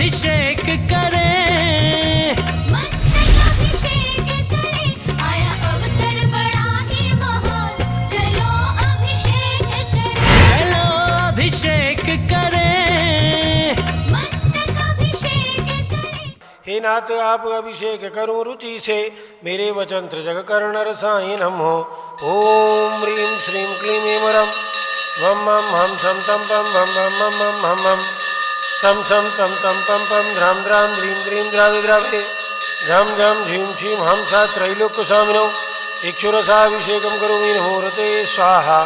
अभिषेक करें, मस्तक अभिषेक करें, आया अवसर बड़ा ही महान, चलो अभिषेक करें। चलो अभिषेक करें, मस्तक अभिषेक करें। हे नाथ आप अभिषेक करूं रुचि से, मेरे वचन जग कर्ण रसायन हो। ओम ह्रीं श्रीं क्लीं ऐं वरम वम मम हम सम तम पम भम भम मम मम हम हम सम सम तम तम पम पम ध्राम ध्राम ध्रीं द्रीं द्रावे द्रावे झम झम झीं झीं हम सा त्रैलोक्य स्वामिनो इक्षुरसाभिषेकं करोमि नमोरते स्वाहा।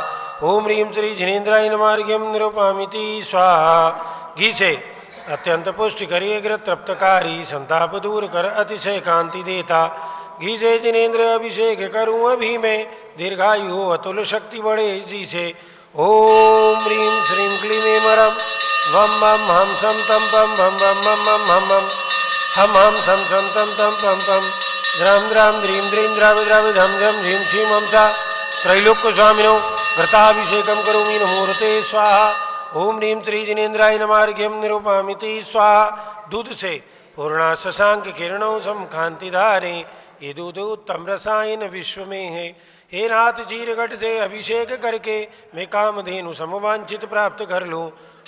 ओम ह्रीं श्री जिनेन्द्राय नमार्घ्यं निरूपामिति स्वाहा। घी से अत्यंत पुष्टि करिए तृप्तकारी, संताप दूर कर अतिशय कांति देता। घी से जिनेन्द्र अभिषेक करूं अभी मैं, दीर्घायु हो अतुल शक्ति बढ़े इसी से। ओम ह्रीं श्रीं क्लीं ऐं वरम वम मम हम सम तम पम भम भम मम मम हम हम सम सम तम तम पम पम द्राम द्राम ध्रीं द्रीं द्रावे द्रावे झम झम झीं झीं हम सा त्रैलोक्य स्वामिनो घृताभिषेकं करोमि नमोरते स्वाहा। ओम ह्रीं श्री जिनेन्द्राय नमार्घ्यं निरूपामिति स्वाहा। दूध से पूर्णा शशांक किरणों सम कांतिधारे, ये दूध उत्तम रसायन विश्व में है। हे नाथ चीरघट से अभिषेक करके मैं कामधेनु समवांछित प्राप्त कर लूँ।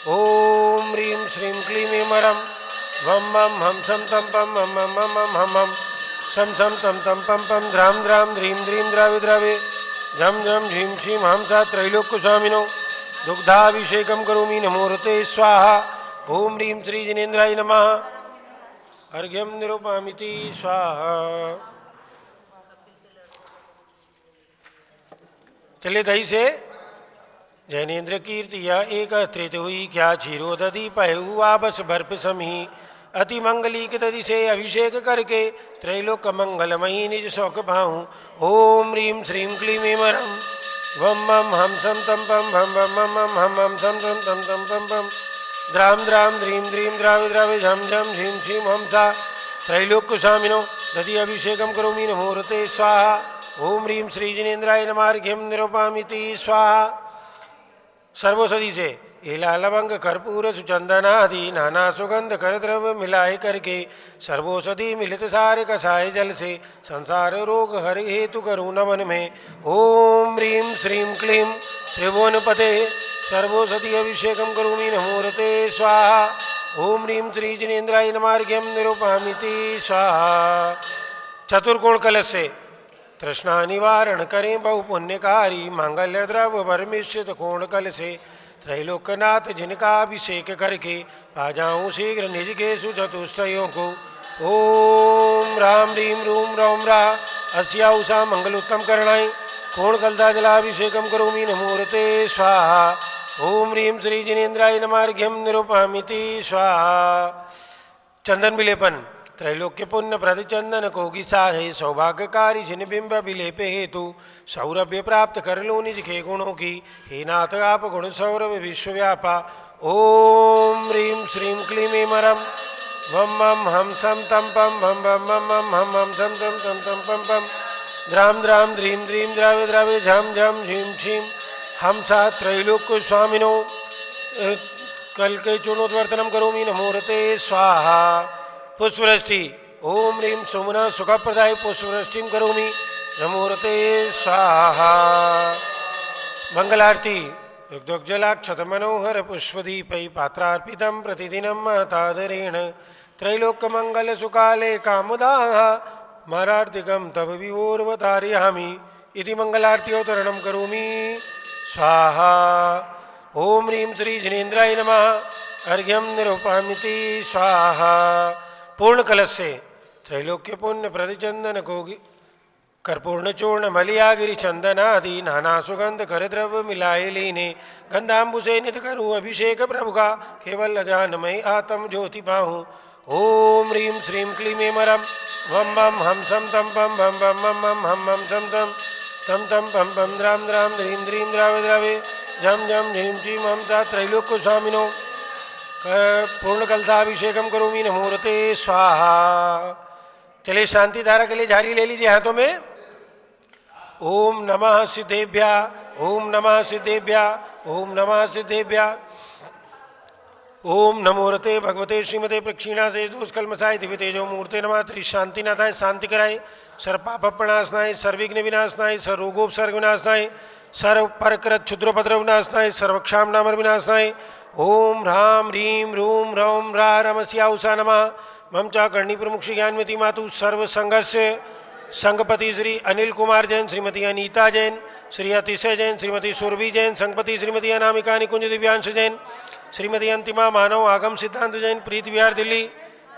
ओम ह्रीं श्रीं क्लीं ऐं वरम वम मम हम सम तम पम मम मम मम हम सम सम तम तम पम पम ध्राम ध्राम ह्रीं द्रीं द्रावे द्रावे झम झम झीं झीं हम सा त्रैलोक्य स्वामिनो दुग्धाभिषेकं करोमि नमोरते स्वाहा। ओम ह्रीं श्री जिनेन्द्राय नमः अर्घ्यं निरूपामिति स्वाहा। चले दही से जैनेन्द्र कीर्ति या एक त्रित हुई, क्या क्षीरो दधि पहु आपस बर्फ समी। अति मंगली के दधि से अभिषेक करके त्रैलोक मंगलमयी निज शौक पाऊँ। ओम ह्रीं श्रीं क्लीं ऐं वरम वम मम हम सम तम पम भम भम मम मम हम सम तम तम तम पम पम द्राम द्राम ध्रीं द्रीं द्रावे द्रावे झम झम झीं झीं हम सा त्रैलोक्य स्वामिनो दधि अभिषेकं करोमि नमोरते स्वाहा। ओम ह्रीं श्री जिनेन्द्राय नमार्घ्यं निरूपामिति स्वाहा। सर्वौषधि से एला लवंग कर्पूर सुचंदनादि नाना सुगंध कर द्रव्य मिलाए करके सर्वौषधि मिलित सार कसाय जल से संसार रोग हर हेतु करूँ नमन में। ओम ह्रीं श्रीं क्लीं त्रिभुवन पते सर्वौषधि अभिषेकं करोमि नमोरते स्वाहा। ओम ह्रीं श्री जिनेन्द्राय नमार्घ्यं निरूपामिति स्वाहा। चतुर्कोण कलश से तृष्णा निवारण करें बहु पुण्यकारी, मांगल्य द्रव्य परमिश्रित कोण कल से त्रैलोक्यनाथ जिनका अभिषेक करके आ जाऊँ शीघ्र निज के सुचतुष्टयों को। ओम राम ह्रीं रूम रौम रा अस्या उषा मंगल उत्तम करणाई, कोण कलता जलाभिषेकं करोमि नमोरते स्वाहा। ओम ह्रीं श्री जिनेन्द्राय नमार्घ्यं निरूपामिति स्वाहा। चंदन विलेपन त्रैलोक्य पुण्य प्रति चंदन को गिसा है, सौभाग्यकारी जिन बिंब विलेप हेतु सौरभ्य प्राप्त कर लो निज के गुणों की। हे नाथ आप गुण सौरभ विश्वव्यापा। ओम ह्रीं श्रीं क्लीं ऐं वरम वम मम हम सम तम पम भम भम मम मम हम सम तम तम तम पम पम द्राम द्राम ध्रीं द्रीं द्रावे द्रावे झम झम झीं झीं हम सा त्रैलोक्य स्वामिनो कल के चूर्णोद्वर्तनं करोमि नमोरते स्वाहा। पुष्पवृष्टि ओम ह्रीं सुमना सुखप्रदाय पुष्पवृष्टिं करोमि नमोरते स्वाहा। मंगलारती युग्धोज्ज्वलाक्षत मनोहर पुष्पदीपै पात्रार्पितं प्रतिदिनं महतादरेण त्रैलोक्यमंगल सुकाले कामदाः मारार्तिकं तव विभोर्वतारयामि इति मंगलारत्योत्तरणं करोमि स्वाहा। ओम ह्रीं श्री जिनेन्द्राय नमः अर्घ्यं निरूपामिति स्वाहा। पूर्ण कलश से त्रैलोक्य पुण्य प्रतिचंदन को कर्पूर्ण चूर्ण मलियागिरी चंदन आदि नाना सुगंध कर द्रव्य मिलाए लीने गंधाम्बुसे नित करूँ अभिषेक प्रभु का केवल ज्ञानमय आत्म ज्योति पाहूँ। ओम ह्रीं श्रीं क्लीं ऐं वरम वम मम हम सम तम पम भम भम मम हम सम तम तम पम पम द्राम द्राम ह्रीं द्रीं द्रावे द्रावे झम झम झीं झीं हम सा त्रैलोक्य स्वामिनो पूर्ण कलशाभिषेकं करोमि नमोरते स्वाहा। चलिए शांति धारा के लिए जारी ले लीजिए हाथों में। ओम नमः सिद्धेभ्या ओम नमः सिद्धेभ्या ओम नमः सिद्धेभ्या ओम नमो रते भगवते श्रीमते प्रक्षीणा से दोषकलमसाय दिव्य तेजो मूर्ते नमः श्री शांतिनाथाय शांति कराय सर्व पाप प्रणाशनाय सर्विघ्न विनाशनाय सर्व रोगोपसर्ग विनाशनाय सर्व परकृत क्षुद्रपद्र विनाशनाय सर्वक्षाम नामर विनाशनाय ओम ह्रां ह्रीं रूं रौं ह्रा रमस्याउषा नमः मम च कर्णी प्रमुख ज्ञानमती मातु सर्व संघस्य संघपति श्री अनिल कुमार जैन, श्रीमती अनीता जैन, श्री अतिशय जैन, श्रीमती सुरभि जैन, संघपति श्रीमती अनामिका निकुंज दिव्यांश जैन, श्रीमती अंतिमा मानव आगम सिद्धांत जैन, प्रीत विहार दिल्ली,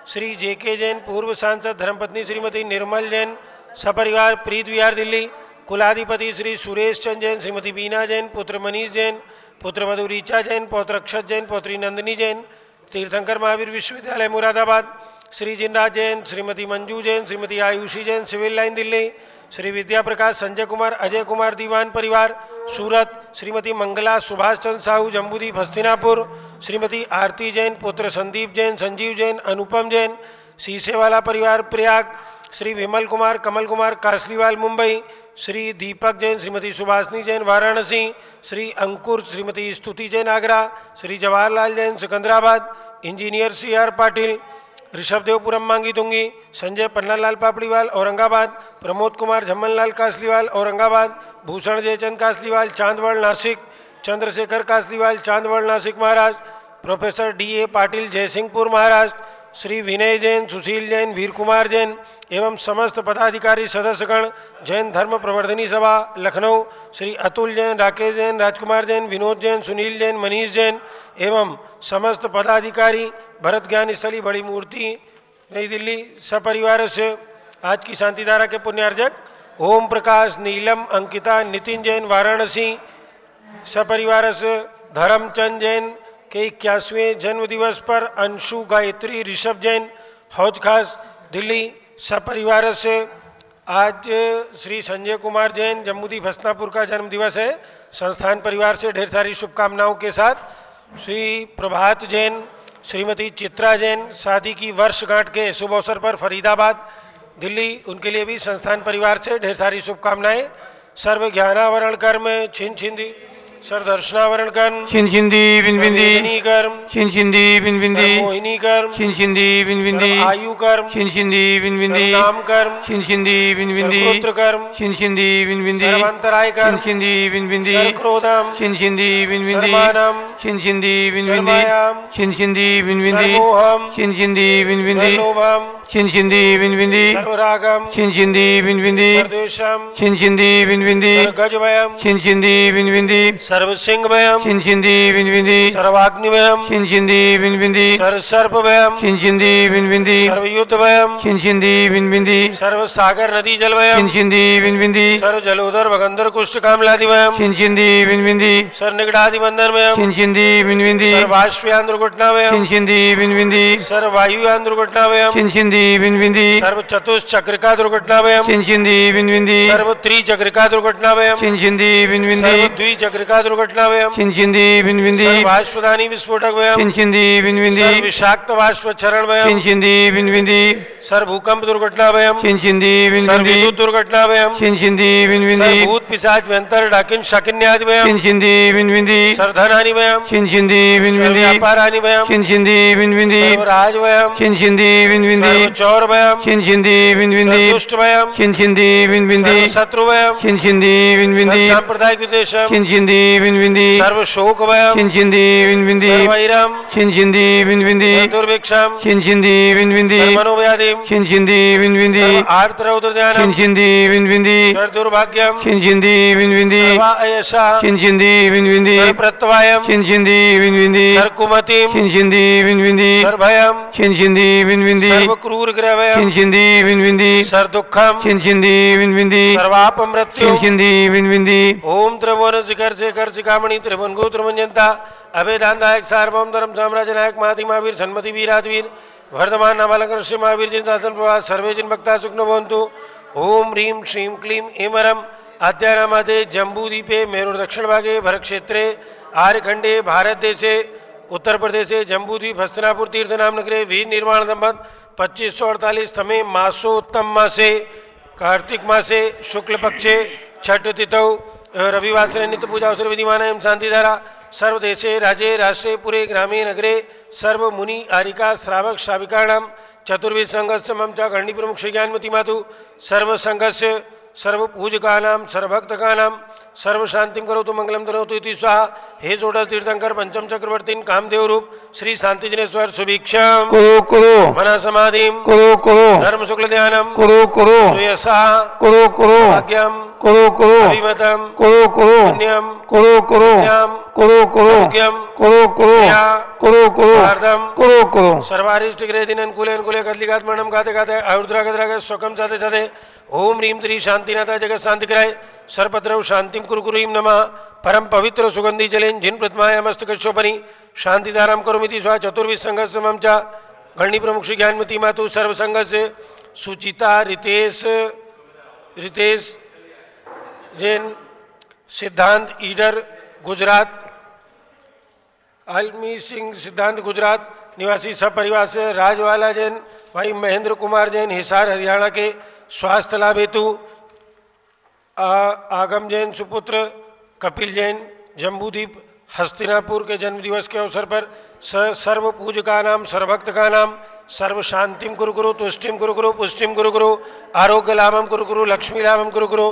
श्री जेके जैन, पूर्व सांसद धर्मपत्नी श्रीमती निर्मल जैन, सपरिवार प्रीत विहार दिल्ली, कुलाधिपति श्री सुरेश चंद जैन, श्रीमती बीना जैन, पुत्र मनीष जैन, पुत्र मधु ऋचा जैन, पौत्र अक्षत जैन, पौत्री नंदिनी जैन, तीर्थंकर महावीर विश्वविद्यालय मुरादाबाद, श्री जिनराज जैन, श्रीमती मंजू जैन, श्रीमती आयुषी जैन, सिविल लाइन दिल्ली, श्री विद्या प्रकाश संजय कुमार अजय कुमार दीवान परिवार सूरत, श्रीमती मंगला सुभाष चंद्र साहू जम्बूदीप हस्तिनापुर, श्रीमती आरती जैन, पुत्र संदीप जैन, संजीव जैन, अनुपम जैन, सीसेवाला परिवार Prayag, Shri Vimal Kumar Kamal Kumar Kasliwal Mumbai, Shri Deepak Jain, Shrimati Subhashini Jain Varanasi, Shri Ankur Shrimati Stuti Jain Agra, Shri Jawaharlal Jain Secunderabad, engineer C R Patil Rishabhdevpuram Mangi Tungi, Sanjay Pannalal Papdiwal Aurangabad, Pramod Kumar Jhammanlal Kasliwal Aurangabad, Bhushan Jaichand Kasliwal Chandwad Nashik, Chandrashekhar Kasliwal Chandwad Nashik Maharashtra, professor D A Patil Jaysingpur Maharashtra, Shri Vinay Jain, Sushil Jain, Veer Kumar Jain एवं समस्त पदाधिकारी सदस्यगण, जैन धर्म प्रवर्धनी सभा लखनऊ, श्री अतुल जैन, राकेश जैन, राजकुमार जैन, विनोद जैन, सुनील जैन, मनीष जैन एवं समस्त पदाधिकारी, भरत ज्ञान स्थली बड़ी मूर्ति नई दिल्ली सपरिवार से आज की शांतिधारा के पुण्यार्जक ओम प्रकाश, नीलम, अंकिता, नितिन जैन वाराणसी सपरिवार से, धर्मचंद जैन के 81वें जन्म दिवस पर, अंशु गायत्री ऋषभ जैन हौज खास दिल्ली सपरिवार से, आज श्री संजय कुमार जैन जम्बूदीप हस्तिनापुर का जन्म दिवस है। संस्थान परिवार से ढेर सारी शुभकामनाओं के साथ श्री प्रभात जैन, श्रीमती चित्रा जैन शादी की वर्षगांठ के शुभ अवसर पर फरीदाबाद दिल्ली, उनके लिए भी संस्थान परिवार से ढेर सारी शुभकामनाएं। सर्व ज्ञानावरण कर्म छिन छिंदी सर्वदर्शनावरण कर्म छिन छिंदी बिनबिंदी कर्म छिन छिंदी बिनबिंदी मोहिनी कर्म छिन छिंदी बिनबिंदी आयु कर्म छिन छिंदी बिनबिंदी नाम कर्म छिन छिंदी बिनबिंदी पुत्र कर्म छिन छिंदी बिनबिंदी सर्वांतराय छिन कर्म छिंदी बिनबिंदी क्रोधम छिन छिंदी बिनबिंदी सर्वानम छिन छिंदी बिनबिंदी सर्वायाम छिन छिंदी बिनबिंदी सर्वोहम छिन छिंदी बिनबिंदी सर्वलोभम छिन छिंदी बिनबिंदी सर्वरागम छिन छिंदी बिनबिंदी सर्वद्वेषम छिन छिंदी बिनबिंदी सर्वगजभयम छिन छिंदी बिनबिंदी सर्वसिंहभयम छिन छिंदी बिनबिंदी सर्वाग्निभयम छिन छिंदी बिनबिंदी सर्वसर्पभयम छिन छिंदी बिनबिंदी सर्वयुद्धभयम छिन छिंदी बिनबिंदी सर्वसागर नदी जलभयम छिन छिंदी बिनबिंदी सर्वजलोदर भगंदर कुष्ठ कामलादिभयम छिन छिंदी बिनबिंदी सर्वनिगडादिबंधनभयम छिन छिंदी बिनबिंदी सर्वबाष्पयान दुर्घटनाभयम छिन छिंदी बिनबिंदी सर्ववायुयान दुर्घटनाभयम छिन छिंदी बिनबिंदी सर्वचतुश्चक्रिका दुर्घटनाभयम छिन छिंदी बिनबिंदी सर्वत्रिचक्रिका दुर्घटनाभयम छिन छिंदी बिनबिंदी सर्वद्विचक्रिका दुर्घटनाभयम छिन छिंदी बिनबिंदी सर्वबाष्पदानी विस्फोटकभयम छिन छिंदी बिनबिंदी सर्वविषाक्त बाष्पचरणभयम छिन छिंदी बिनबिंदी सर्वभूकंप दुर्घटनाभयम छिन छिंदी बिनबिंदी सर्वविद्युत दुर्घटनाभयम छिन छिंदी बिनबिंदी सर्वभूत पिशाच व्यंतर डाकिन शाकिन्यादिभयम छिन छिंदी बिनबिंदी सर्वधनानिभयम छिन छिंदी बिनबिंदी सर्वव्यापारानिभयम छिन छिंदी बिनबिंदी सर्वराजभयम छिन छिंदी बिनबिंदी सर्वचौरभयम छिन छिंदी बिनबिंदी सर्वदुष्टभयम छिन छिंदी बिनबिंदी सर्वशत्रुभयम छिन छिंदी बिनबिंदी सर्वसांप्रदायिक विद्वेषम छिन छिंदी बिनबिंदी सर्वशोकभयम छिन छिंदी बिनबिंदी सर्वैरम छिन छिंदी बिनबिंदी दुर्भिक्षम छिन छिंदी बिनबिंदी सर्वमनोव्याधिम छिन छिंदी बिनबिंदी सर्वार्तरौद्रध्यानम छिन छिंदी बिनबिंदी सर्वदुर्भाग्यम छिन छिंदी बिनबिंदी सर्वायशा छिन छिंदी बिनबिंदी सर्वप्रत्यवायम छिन छिंदी बिनबिंदी सर्वकुमतिम छिन छिंदी बिनबिंदी सर्वभयम छिन छिंदी बिनबिंदी सर्वक्रूर ग्रहभयम छिन छिंदी बिनबिंदी सर्वदुःखम छिन छिंदी बिनबिंदी सर्वापमृत्यु छिन छिंदी बिनबिंदी ओम त्रिभुवन शिखर शेखर शिखामणि त्रिभुवन गो त्रिभुवनजनता अभेदानदायक सार्वभौम धर्म साम्राज्य नायक महाति महावीर सन्मति वीराधवीर वर्धमान नामालंकर श्री महावीर जिन शासन प्रवास सर्वे जिन भक्ता सुखनो भवन्तु। ओम ह्रीं श्रीं क्लीं एमरम आद्यानामादे जम्बूद्वीपे मेरुर दक्षिण भागे भरतक्षेत्रे आर्यखंडे भारत देशे उत्तर प्रदेशे जम्बूद्वीप हस्तिनापुर तीर्थनाम नगरे वीर निर्माण दंपत 2548 तमे मासोत्तम मासे कार्तिक मासे शुक्ल पक्षे छठ तिथौ रविवासरे नित्य पूजा अवसर विधिमान एवं शांतिधारा सर्वदेशे राज्ये राष्ट्रे पुरे ग्रामे नगरे सर्व मुनि आरिका श्रावक श्राविकाणां चतुर्विध संघस्य मम च गण्डी प्रमुख श्री ज्ञानमती मातु सर्व संघस्य सर्व पूजकानां सर्वभक्तकानां सर्व शांतिम करोतु मंगलम धनोतु इति स्वाहा। हे षोडश तीर्थंकर पंचम चक्रवर्तीन कामदेव रूप श्री शांति जिनेश्वर सुभिक्षम कुरु कुरु मन समाधिम कुरु कुरु धर्म शुक्ल ध्यानम कुरु कुरु सुयसा कुरु कुरु भाग्यम कुरु कुरु अभिमतम कुरु कुरु पुण्यम कुरु कुरु ज्ञाम कुरु कुरु आरोग्यम कुरु कुरु श्रेया कुरु कुरु शारदम कुरु कुरु सर्वारिष्ट ग्रह दिन अनुकूले अनुकूले कदलिकात मरणम गाते गाते आयुर्द्रा गद्रा स्वकम साधे साधे ओम ह्रीम त्रि शांतिनाथा जगत शांति कराय सर्पद्रव शांतिम कुरुकुरीम नमः परम पवित्र सुगंधि जलेन जिन प्रतिमाया मस्तकशोपरि शांतिधाराम करोमिति स्वा। चतुर्विध संघस्य मम च गण्डी प्रमुख श्री ज्ञानमती मातु सर्व संघस्य सुचिता रितेश जैन सिद्धांत ईडर गुजरात आलमी सिंह सिद्धांत गुजरात निवासी सब परिवार से राजवाला जैन भाई महेंद्र कुमार जैन हिसार हरियाणा के स्वास्थ्य लाभ हेतु आगम जैन सुपुत्र कपिल जैन जम्बूद्वीप हस्तिनापुर के जन्म दिवस के अवसर पर सर्व पूजका नाम सर्वभक्त का नाम सर्व शांतिम कुरु कुरु तुष्टिम कुरु कुरु पुष्टिम कुरु कुरु आरोग्य लाभम कुरु कुरु लक्ष्मी लाभम कुरु कुरु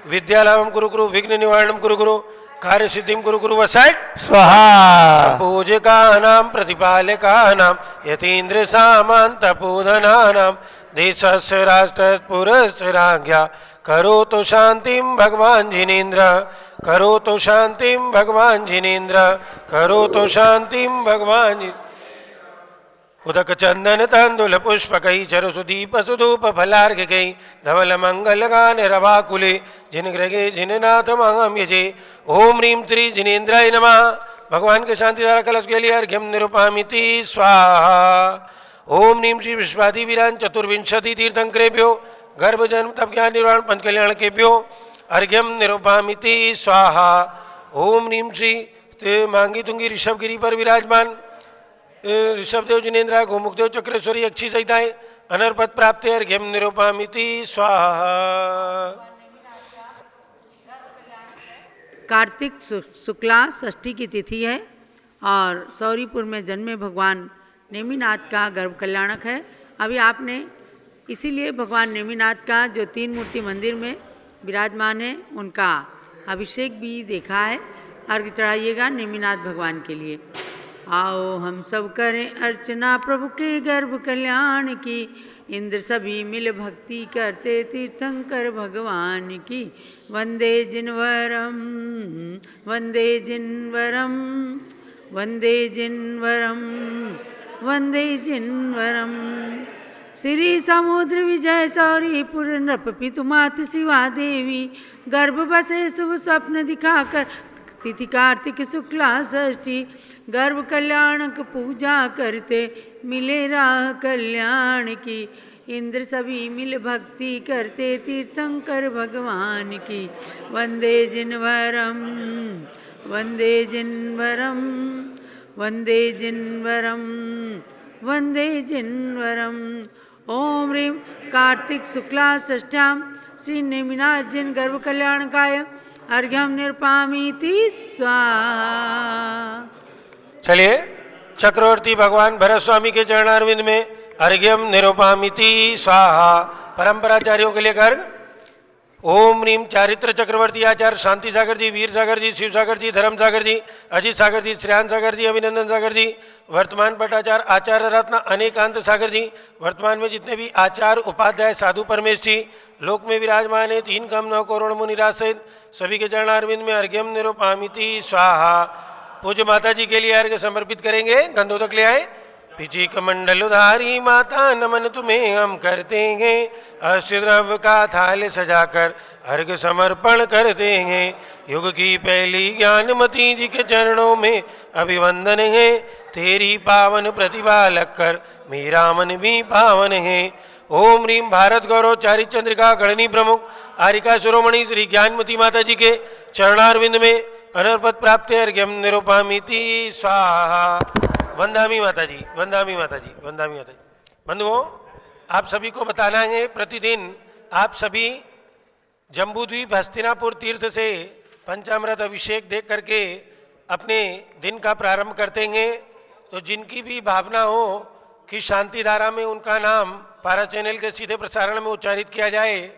विद्या लाभम कुरु कुरु विघ्न निवारणम कुरु कुरु कार्य सिद्धिम कुरु कुरु वसाइट स्वाहा पूजका नाम प्रतिपालका नाम यतीन्द्र सामंत पूधना नाम देशस्य राष्ट्रस्य पुरस्य राज्ञा करो तो शांतिम भगवान जिनेन्द्र करो तो शांतिम भगवान जिनेन्द्र करो तो शांतिम भगवान उदक चंदन तांदुल पुष्प कई चरु सुदीप सुधूप फलार्घ गई धवल मंगल गान रवाकुले जिन ग्रगे जिन नाथ मांगम यजे ओम ह्रीम त्रि जिनेन्द्राय नमः। भगवान के शांतिधारा कलश के लिए अर्घ्यम निरुपामिति स्वाहा। ओम नीम श्री विश्वादि वीरान चतुर्विंशति तीर्थंकरेभ्यो गर्भ जन्म तप ज्ञान निर्वाण पंच कल्याण केभ्यो अर्घ्यम निरुपामिति स्वाहा। ओम नीम श्री मांगी तुंगी ऋषभगिरी पर विराजमान ऋषभदेव जिनेन्द्र गोमुखदेव चक्रेश्वरी अक्षी सहिताएं अनर्पद प्राप्त अर्घ्यम निरुपामिति स्वाहा। कार्तिक शुक्ला षष्ठी की तिथि है और सौरीपुर में जन्मे भगवान नेमिनाथ का गर्भ कल्याणक है। अभी आपने इसीलिए भगवान नेमिनाथ का जो 3 मूर्ति मंदिर में विराजमान है उनका अभिषेक भी देखा है। अर्घ चढ़ाइएगा नेमिनाथ भगवान के लिए। आओ हम सब करें अर्चना प्रभु के गर्भ कल्याण की, इंद्र सभी मिल भक्ति करते तीर्थंकर भगवान की। वंदे जिनवरम वंदे जिनवरम वंदे जिनवरम वंदे जिनवरम। श्री समुद्र विजय सौरीपुर नृप पितुमात शिवा देवी, गर्भ बसे शुभ स्वप्न दिखाकर तिथि कार्तिक शुक्ला षष्ठी। गर्भ कल्याणक पूजा करते मिले राह कल्याण की, इंद्र सभी मिल भक्ति करते तीर्थंकर भगवान की। वंदे जिनवरम वंदे जिनवरम वंदे जिनवरम वंदे जिनवरम। ओम ह्रीं कार्तिक शुक्ला षष्ठ्यां श्री नेमिनाथ जिन गर्भ कल्याणकाय अर्घ्यम निरुपामिति स्वाहा। चलिए चक्रवर्ती भगवान भरत स्वामी के चरणारविंद में अर्घ्यम निरुपामिति स्वाहा। परंपराचार्यों के लिए अर्घ। ओम ह्रीं चारित्र चक्रवर्ती आचार्य शांति सागर जी, वीर सागर जी, शिव सागर जी, धर्म सागर जी, अजित सागर जी, श्रेयान सागर जी, अभिनंदन सागर जी, वर्तमान पटाचार्य आचार्य रत्न अनेकांत सागर जी, वर्तमान में जितने भी आचार्य उपाध्याय साधु परमेश जी लोक में विराजमान है 3 कम 9 करोड़ मुनिराज सहित सभी के चरणारविंद में अर्घ्यम निरुपामिति स्वाहा। पूज्य माता जी के लिए अर्घ्य समर्पित करेंगे। गंधोदक ले आए। पिचिक मंडलधारी माता नमन तुम्हें हम करते हैं, अष्टद्रव्य का थाल सजाकर अर्घ्य समर्पण करते हैं। युग की पहली ज्ञानमती जी के चरणों में अभिवंदन है, तेरी पावन प्रतिभा लगकर मेरा मन भी पावन है। ओम ह्रीं भारत गौरव चारित चंद्रिका गणनी प्रमुख आरिका शिरोमणि श्री ज्ञानमती माता जी के चरणारविंद में अनर्पद प्राप्त अर्घ्यम निरुपामिति स्वाहा। वंदामी माता जी, वंदामी माता जी, वंदामी माता जी। बंधुओं, आप सभी को बताना है प्रतिदिन आप सभी जम्बूद्वीप हस्तिनापुर तीर्थ से पंचामृत अभिषेक देख करके अपने दिन का प्रारंभ करते हैं। तो जिनकी भी भावना हो कि शांति धारा में उनका नाम पारा चैनल के सीधे प्रसारण में उच्चारित किया जाए,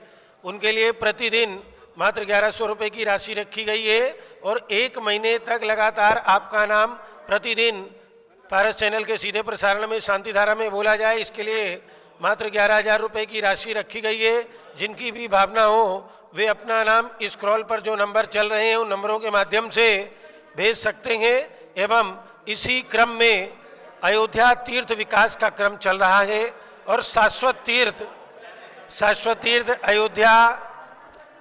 उनके लिए प्रतिदिन मात्र 1100 रुपये की राशि रखी गई है और 1 महीने तक लगातार आपका नाम प्रतिदिन पारस चैनल के सीधे प्रसारण में शांति धारा में बोला जाए, इसके लिए मात्र 11,000 रुपये की राशि रखी गई है। जिनकी भी भावना हो वे अपना नाम स्क्रॉल पर जो नंबर चल रहे हैं उन नंबरों के माध्यम से भेज सकते हैं। एवं इसी क्रम में अयोध्या तीर्थ विकास का क्रम चल रहा है और शाश्वत तीर्थ अयोध्या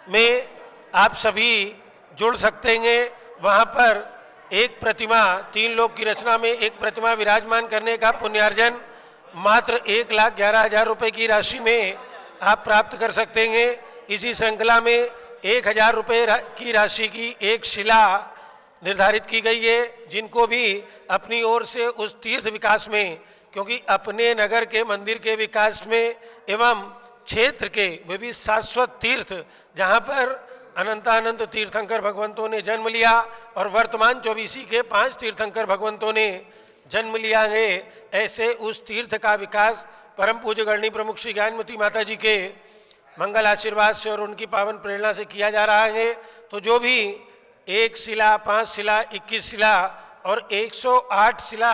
में आप सभी जुड़ सकते हैं। वहाँ पर एक प्रतिमा 3 लोग की रचना में एक प्रतिमा विराजमान करने का पुण्यार्जन मात्र 1,11,000 रुपये की राशि में आप प्राप्त कर सकते हैं। इसी श्रृंखला में 1,000 रुपये की राशि की एक शिला निर्धारित की गई है। जिनको भी अपनी ओर से उस तीर्थ विकास में, क्योंकि अपने नगर के मंदिर के विकास में एवं क्षेत्र के वे भी शाश्वत तीर्थ जहाँ पर अनंतानंत तीर्थंकर भगवंतों ने जन्म लिया और वर्तमान 24 के 5 तीर्थंकर भगवंतों ने जन्म लिया है, ऐसे उस तीर्थ का विकास परम पूज्य गणनी प्रमुख श्री ज्ञानमती माता जी के मंगल आशीर्वाद से और उनकी पावन प्रेरणा से किया जा रहा है। तो जो भी 1 शिला, 5 शिला, 21 शिला और 108 शिला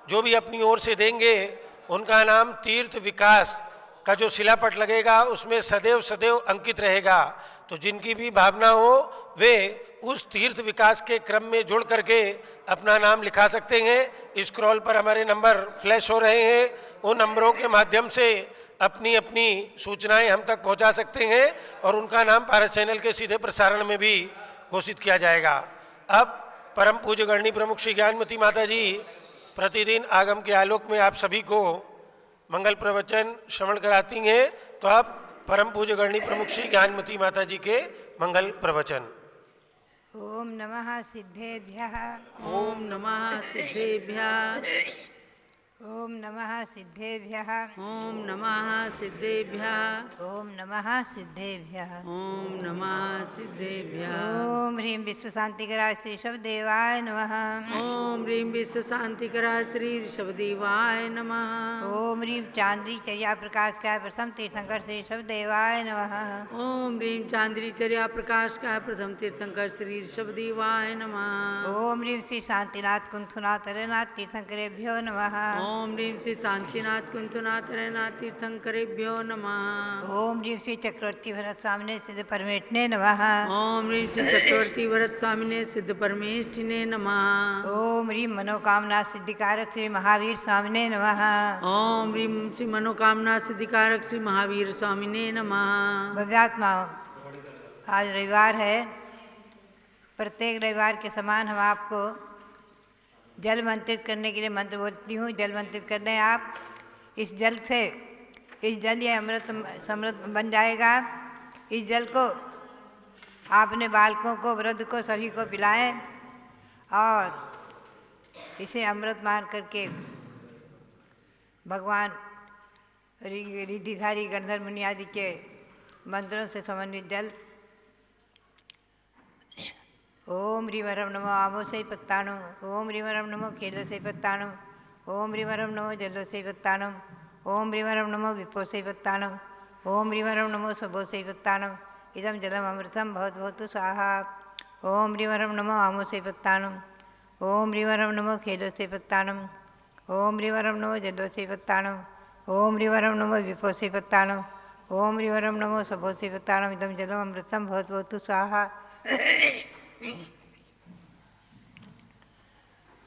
जो भी अपनी ओर से देंगे, उनका नाम तीर्थ विकास का जो शिलापट लगेगा उसमें सदैव सदैव अंकित रहेगा। तो जिनकी भी भावना हो वे उस तीर्थ विकास के क्रम में जुड़ करके अपना नाम लिखा सकते हैं। स्क्रॉल पर हमारे नंबर फ्लैश हो रहे हैं, उन नंबरों के माध्यम से अपनी अपनी सूचनाएं हम तक पहुंचा सकते हैं और उनका नाम पारस चैनल के सीधे प्रसारण में भी घोषित किया जाएगा। अब परम पूज्य गणनी प्रमुख श्री ज्ञानमती माता जी प्रतिदिन आगम के आलोक में आप सभी को मंगल प्रवचन श्रवण कराती हैं। तो आप परम पूज्य गणनी प्रमुख श्री ज्ञानमती माता जी के मंगल प्रवचन। ओम नमः सिद्धेभ्यः। ओम नमः सिद्धेभ्यः। ओम नमः सिद्धेभ्यः। ओम नमः सिद्धेभ्यः। ओम नमः सिद्धेभ्यः। ओम नमः सिद्धेभ्यः। ओम ह्रीं विश्व शांतिकराय श्री ऋषभदेवाय नमः। ओम ह्रीं विश्व शांतिकराय श्री ऋषभदेवाय नमः। ओम ह्रीं चांद्री चर्या प्रकाशकाय प्रथम तीर्थंकर श्री ऋषभदेवाय नमः। ओम ह्रीं चांद्री चर्या प्रकाशकाय प्रथम तीर्थंकर श्री ऋषभदेवाय नमः। ओम ह्रीं श्री शांतिनाथ कुंथुनाथ हरनाथ तीर्थंकरेभ्यो नमः। ओम ह्रीं श्री शांतिनाथ कुंथुनाथ हरनाथ तीर्थंकरेभ्यो नमः। ओम ह्रीं श्री चक्रवर्ती भरत स्वामिने सिद्ध परमेष्ठिने नमः। ओम ह्रीं श्री चक्रवर्ती भरत स्वामिने सिद्ध परमेष्ठिने नमः। ओम ह्रीं मनोकामना सिद्धिकारक श्री महावीर स्वामिने नमः। ओम ह्रीं श्री मनोकामना सिद्धिकारक श्री महावीर स्वामिने नमः। भव्यात्माओं, आज रविवार है। प्रत्येक रविवार के समान हम आपको जल मंत्रित करने के लिए मंत्र बोलती हूँ। जल मंत्रित करने आप इस जल से, इस जल ये अमृत समृद्ध बन जाएगा। इस जल को आप अपने बालकों को, वृद्ध को, सभी को पिलाएं और इसे अमृत मान करके भगवान रिद्धिधारी गंधर्व मुनि आदि के मंत्रों से समन्वित जल ओम ह्रीं वरम नमो आमो से पत्ताणु। ओम ह्रीं वरम नमो खेलो से पत्ताणु। ओम ह्रीं वरम नमो जलो से पत्ताणु। ओम ह्रीं वरम नमो विपो से पत्ताणु। ओम ह्रीं वरम नमो सबो से पत्ताणु। इदम जलम अमृतम भवत भवतु स्वाहा। ओम ह्रीं वरम नमो आमो से पत्ताणु। ओम ह्रीं वरम नमो खेलो से पत्ताणु। ओम ह्रीं वरम नमो जलो से पत्ताणु। ओम ह्रीं वरम नमो विपो से पत्ताणु। ओम ह्रीं वरम नमो सबो से पत्ताणु। इदम जलम अमृतम भवत भवतु स्वाहा।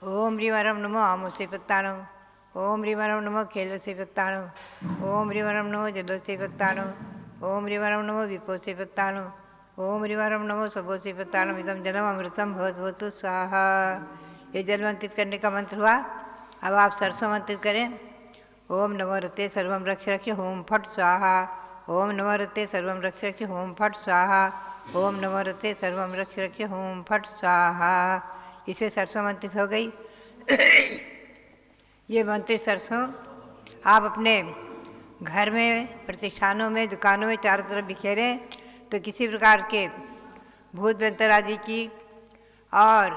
ओम ह्रीं वरम नमो आमो से पत्ताणु। ओम ह्रीं वरम नमो खेलो से पत्ताणु। ओम ह्रीं वरम नमो जलो से पत्ताणु। ओम ह्रीं वरम नमो विपो से पत्ताणु। ओम ह्रीं वरम नमो सबो से पत्ताणु। इदम जलम अमृतम भवत भवतु स्वाहा। ये जल मंत्रित करने का मंत्र हुआ। अब आप सरसों मंत्रित करें। ओम नमो रते सर्वम रक्ष रक्ष होम फट स्वाहा। ओम नमो रते सर्वम रक्ष रक्ष होम फट स्वाहा। ओम नमो रते सर्वम रक्ष रक्ष होम फट स्वाहा। इसे सरसों मंत्रित हो गई। ये मंत्रित सरसों आप अपने घर में, प्रतिष्ठानों में, दुकानों में चारों तरफ बिखेरें तो किसी प्रकार के भूत व्यंतर आदि की और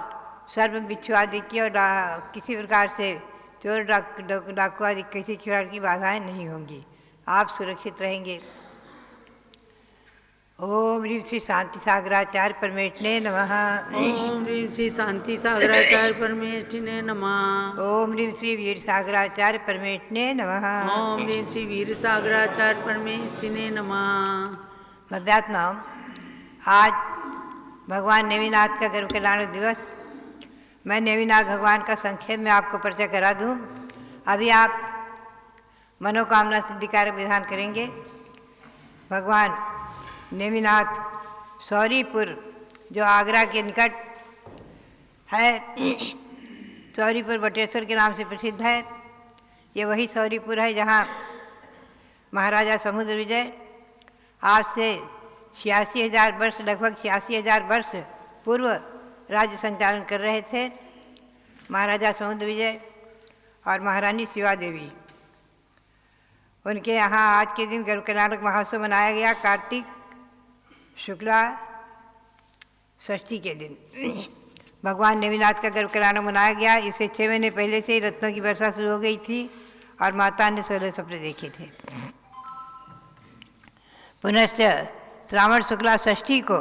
सर्प बिच्छू आदि की और किसी प्रकार से चोर डाकू आदि किसी प्रकार की बाधाएं नहीं होंगी, आप सुरक्षित रहेंगे। ओम ह्रीं श्री शांति सागराचार्य परमेष्ठिने नमः। ओम ह्रीं श्री शांति सागराचार्य परमेष्ठिने नमः। ओम ह्रीं श्री वीर सागराचार्य परमेष्ठिने नमः। ओम ह्रीं श्री वीर सागराचार्य परमेष्ठिने नमः। मध्यात्माओं, आज भगवान नेमिनाथ का गर्भ कल्याण दिवस। मैं नेमिनाथ भगवान का संक्षेप में आपको परिचय करा दूं। अभी आप मनोकामना सिद्धिकारक विधान करेंगे। भगवान नेमिनाथ सौरीपुर जो आगरा के निकट है, सौरीपुर बटेश्वर के नाम से प्रसिद्ध है। ये वही सौरीपुर है जहाँ महाराजा समुद्र विजय आज से 86,000 वर्ष, लगभग 86,000 वर्ष पूर्व राज्य संचालन कर रहे थे। महाराजा समुद्र विजय और महारानी शिवा देवी, उनके यहाँ आज के दिन गर्भ कल्याणक महोत्सव मनाया गया। कार्तिक शुक्ला षष्ठी के दिन भगवान नेमिनाथ का गर्भ कल्याणक मनाया गया। इसे 6 महीने पहले से ही रत्नों की वर्षा शुरू हो गई थी और माता ने 16 सपने देखे थे। पुनश्च श्रावण शुक्ला षष्ठी को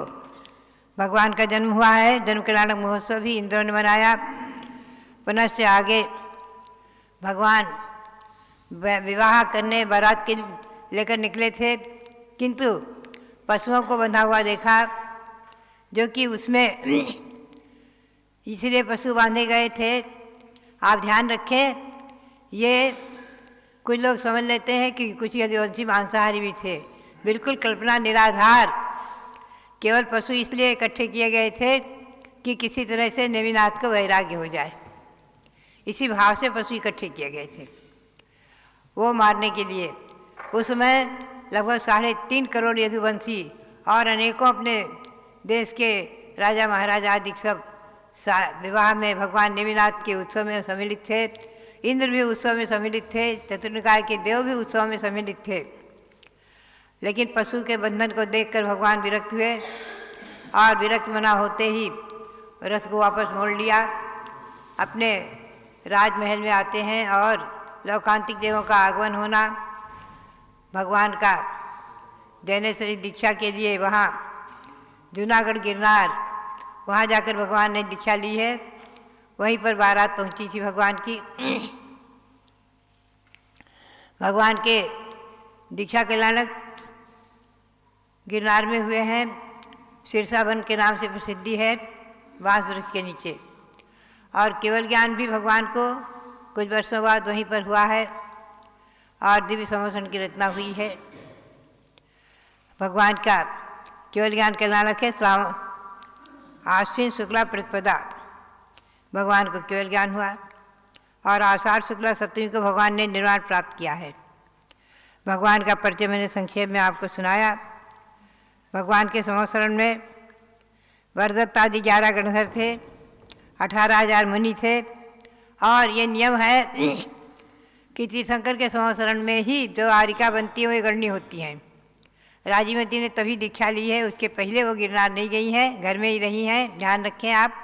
भगवान का जन्म हुआ है। जन्म कल्याणक महोत्सव भी इंद्रों ने मनाया। पुनश्च आगे भगवान विवाह करने बारात के लेकर निकले थे, किंतु पशुओं को बंधा हुआ देखा, जो कि उसमें इसलिए पशु बांधे गए थे। आप ध्यान रखें, ये कुछ लोग समझ लेते हैं कि कुछ यदुवंशी मांसाहारी भी थे। बिल्कुल कल्पना निराधार। केवल पशु इसलिए इकट्ठे किए गए थे कि किसी तरह से नेमिनाथ को वैराग्य हो जाए, इसी भाव से पशु इकट्ठे किए गए थे वो मारने के लिए। उस समय लगभग 3.5 करोड़ यदुवंशी और अनेकों अपने देश के राजा महाराजा आदि सब विवाह में भगवान नेमिनाथ के उत्सव में सम्मिलित थे। इंद्र भी उत्सव में सम्मिलित थे, चतुर्निकाय के देव भी उत्सव में सम्मिलित थे। लेकिन पशु के बंधन को देखकर भगवान विरक्त हुए और विरक्त मना होते ही रथ को वापस मोड़ लिया। अपने राजमहल में आते हैं और लौकांतिक देवों का आगमन होना, भगवान का जैनेश्वरी दीक्षा के लिए वहाँ जूनागढ़ गिरनार, वहाँ जाकर भगवान ने दीक्षा ली है। वहीं पर बारात पहुँची थी भगवान की। भगवान के दीक्षा कल्याणक गिरनार में हुए हैं। शीर्षावन के नाम से प्रसिद्धि है, बांस वृक्ष के नीचे। और केवल ज्ञान भी भगवान को कुछ वर्षों बाद वहीं पर हुआ है और दिव्य समोसन की रचना हुई है। भगवान का केवल ज्ञान कल्याणक है श्रावण आश्विन शुक्ला प्रतिपदा भगवान को केवल ज्ञान हुआ और आषाढ़ शुक्ला सप्तमी को भगवान ने निर्वाण प्राप्त किया है। भगवान का परिचय मैंने संक्षेप में आपको सुनाया। भगवान के संवत्सरण में वरदत्त आदि 11 गणधर थे, 18,000 मुनि थे। और ये नियम है कि तीर्थंकर के संवत्सरण में ही जो आरिका बनती है वो गणनी होती हैं। राजीमती ने तभी दीक्षा ली है, उसके पहले वो गिरनार नहीं गई हैं, घर में ही रही हैं। ध्यान रखें आप।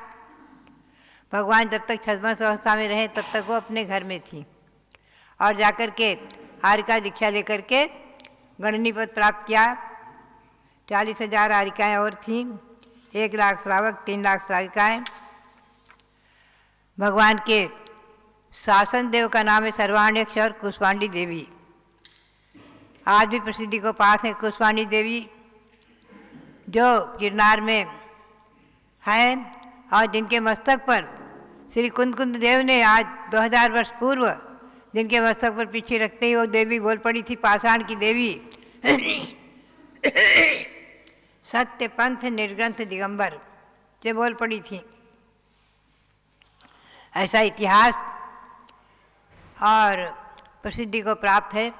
भगवान जब तक छद्मस अवस्था में रहे तब तक वो अपने घर में थी और जाकर के आरिका दीक्षा लेकर के गणनी पद प्राप्त किया। 40,000 आरिकाएँ और थीं, 1 लाख श्रावक, 3 लाख श्राविकाएँ। भगवान के शासन देव का नाम है सर्वाण्यक्ष और कुष्मांडी देवी। आज भी प्रसिद्धि को पास है कुष्मांडी देवी, जो गिरनार में है और जिनके मस्तक पर श्री कुंद देव ने आज 2000 वर्ष पूर्व जिनके मस्तक पर पीछे रखते ही वो देवी बोल पड़ी थी, पाषाण की देवी। सत्य पंथ निर्ग्रंथ दिगंबर जो बोल पड़ी थी। ऐसा इतिहास और प्रसिद्धि को प्राप्त है।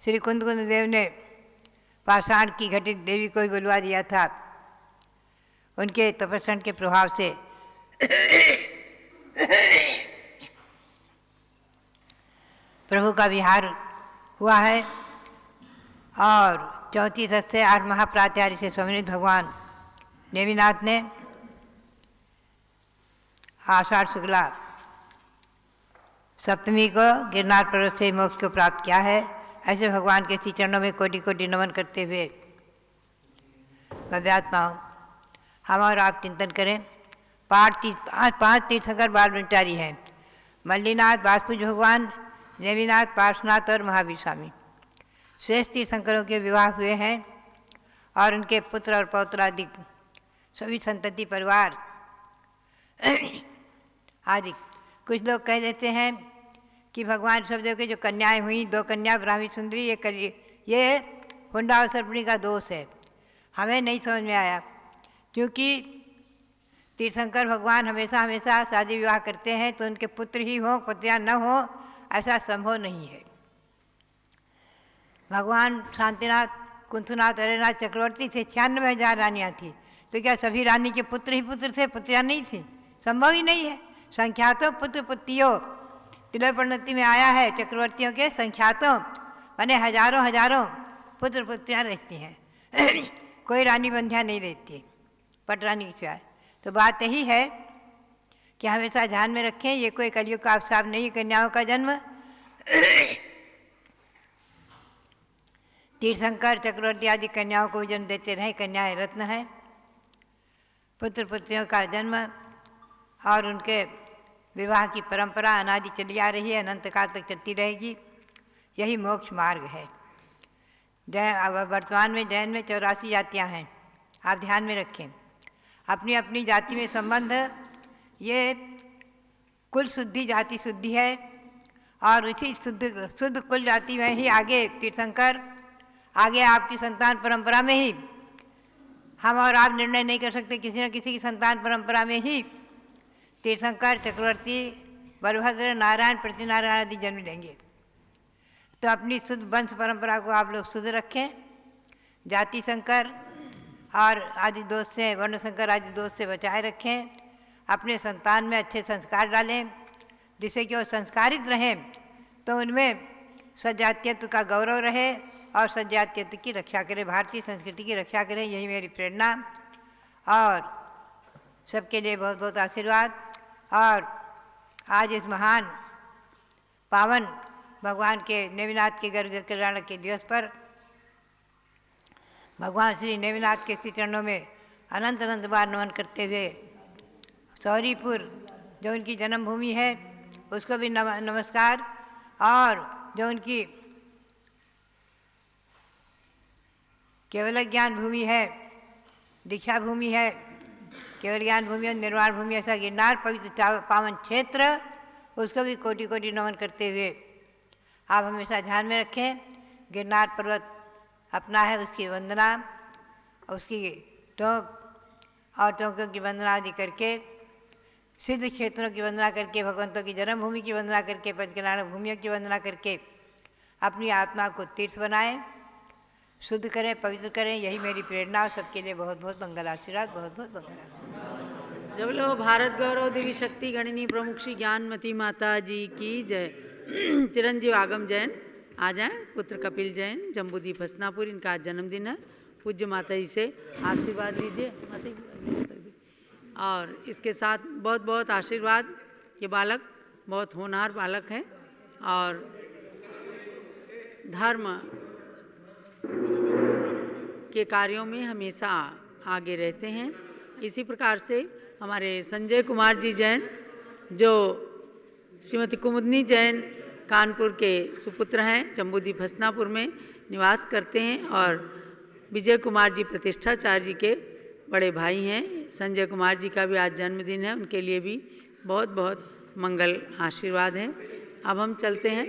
श्री कुंद देव ने पाषाण की घटित देवी को ही बुलवा दिया था। उनके तपस्या के प्रभाव से प्रभु का विहार हुआ है और 34 से 8 महाप्राचार्य से सम्मिलित भगवान नेमिनाथ ने आषाढ़ शुक्ला सप्तमी को गिरनार पर्वत से मोक्ष को प्राप्त किया है। ऐसे भगवान के श्री चरणों में कोटि कोटि नमन करते हुए भव्यात्माओं, हम और आप चिंतन करें। पांच तीर्थंकर बाल ब्रह्मचारी हैं। मल्लीनाथ, वासुदेव भगवान, नेमिनाथ, पार्श्वनाथ और महावीर स्वामी। श्रेष्ठ तीर्थंकरों के विवाह हुए हैं और उनके पुत्र और पौत्र आदि सभी संतति परिवार आदि। कुछ लोग कह देते हैं कि भगवान शब्द के जो कन्याएं हुई, 2 कन्या ब्राह्मी सुंदरी, ये हुंडावसर्पिणी का दोष है। हमें नहीं समझ में आया, क्योंकि तीर्थंकर भगवान हमेशा हमेशा शादी विवाह करते हैं, तो उनके पुत्र ही हों, पुत्रियाँ न हो, ऐसा संभव नहीं है। भगवान शांतिनाथ, कुंथुनाथ, अरेनाथ चक्रवर्ती थे, 96,000 रानियाँ थी, तो क्या सभी रानी के पुत्र ही पुत्र थे, पुत्रियाँ नहीं थी? संभव ही नहीं है। संख्यातों पुत्र पुत्रियों तिलय परिणति में आया है। चक्रवर्तियों के संख्यातों माने हजारों हजारों पुत्र पुत्रियाँ रहती हैं कोई रानी बंध्या नहीं रहती पट रानी की सिवाय। तो बात यही है कि हमेशा ध्यान में रखें, ये कोई कलयुग का अवसाद नहीं, कन्याओं का जन्म तीर्थंकर चक्रवर्ती आदि कन्याओं को जन्म देते रहे। कन्याएं रत्न है। पुत्र पुत्रियों का जन्म और उनके विवाह की परंपरा अनादि चली आ रही है, अनंत काल तक चलती रहेगी। यही मोक्ष मार्ग है। वर्तमान में जैन में 84 जातियाँ हैं, आप ध्यान में रखें। अपनी अपनी जाति में संबंध, ये कुल शुद्धि जाति शुद्धि है, और उसी शुद्ध कुल जाति में ही आगे तीर्थंकर, आगे आपकी संतान परंपरा में ही हम और आप निर्णय नहीं कर सकते, किसी न किसी की संतान परंपरा में ही तीर्थंकर, चक्रवर्ती, बलभद्र, नारायण, प्रतिनारायण आदि जन्म लेंगे। तो अपनी शुद्ध वंश परंपरा को आप लोग शुद्ध रखें। जाति संकर और आदि दोष से, वर्ण संकर आदि दोष से बचाए रखें। अपने संतान में अच्छे संस्कार डालें, जिससे कि वो संस्कारित रहें, तो उनमें सजातीयत्व का गौरव रहे और सजातीयत्व की रक्षा करें, भारतीय संस्कृति की रक्षा करें। यही मेरी प्रेरणा और सबके लिए बहुत बहुत आशीर्वाद। और आज इस महान पावन भगवान के नेमिनाथ के गर्भ कल्याण के दिवस पर भगवान श्री नेमिनाथ के श्री चरणों में अनंत अनंत बार नमन करते हुए सौरीपुर जो उनकी जन्मभूमि है उसको भी नमस्कार, और जो उनकी केवल ज्ञान भूमि है, दीक्षा भूमि है, केवल ज्ञान भूमि और निर्वाण भूमि, ऐसा गिरनार पवित्र पावन क्षेत्र, उसको भी कोटि कोटि नमन करते हुए आप हमेशा ध्यान में रखें। गिरनार पर्वत अपना है, उसकी वंदना, उसकी टोंक और टोंकों की वंदना आदि करके, सिद्ध क्षेत्रों की वंदना करके, भगवंतों की जन्मभूमि की वंदना करके, पंचकल्याण भूमियों की वंदना करके अपनी आत्मा को तीर्थ बनाएं, शुद्ध करें, पवित्र करें। यही मेरी प्रेरणा। और सबके लिए बहुत बहुत मंगल आशीर्वाद, बहुत बहुत मंगल आशीर्वाद। जब लो भारत गौरव देवी शक्ति गणनी प्रमुख श्री ज्ञानमती माता जी की जय। चिरंजीव आगम जैन आ जाएं, पुत्र कपिल जैन, जम्बूदीप हसनापुर, इनका आज जन्मदिन है। पूज्य माता जी से आशीर्वाद लीजिए माता जी। और इसके साथ बहुत बहुत आशीर्वाद। ये बालक बहुत होनहार बालक है और धर्म के कार्यों में हमेशा आगे रहते हैं। इसी प्रकार से हमारे संजय कुमार जी जैन, जो श्रीमती कुमुदनी जैन कानपुर के सुपुत्र हैं, जम्बूदीप हसनापुर में निवास करते हैं, और विजय कुमार जी प्रतिष्ठाचार्य जी के बड़े भाई हैं। संजय कुमार जी का भी आज जन्मदिन है, उनके लिए भी बहुत बहुत मंगल आशीर्वाद हैं। अब हम चलते हैं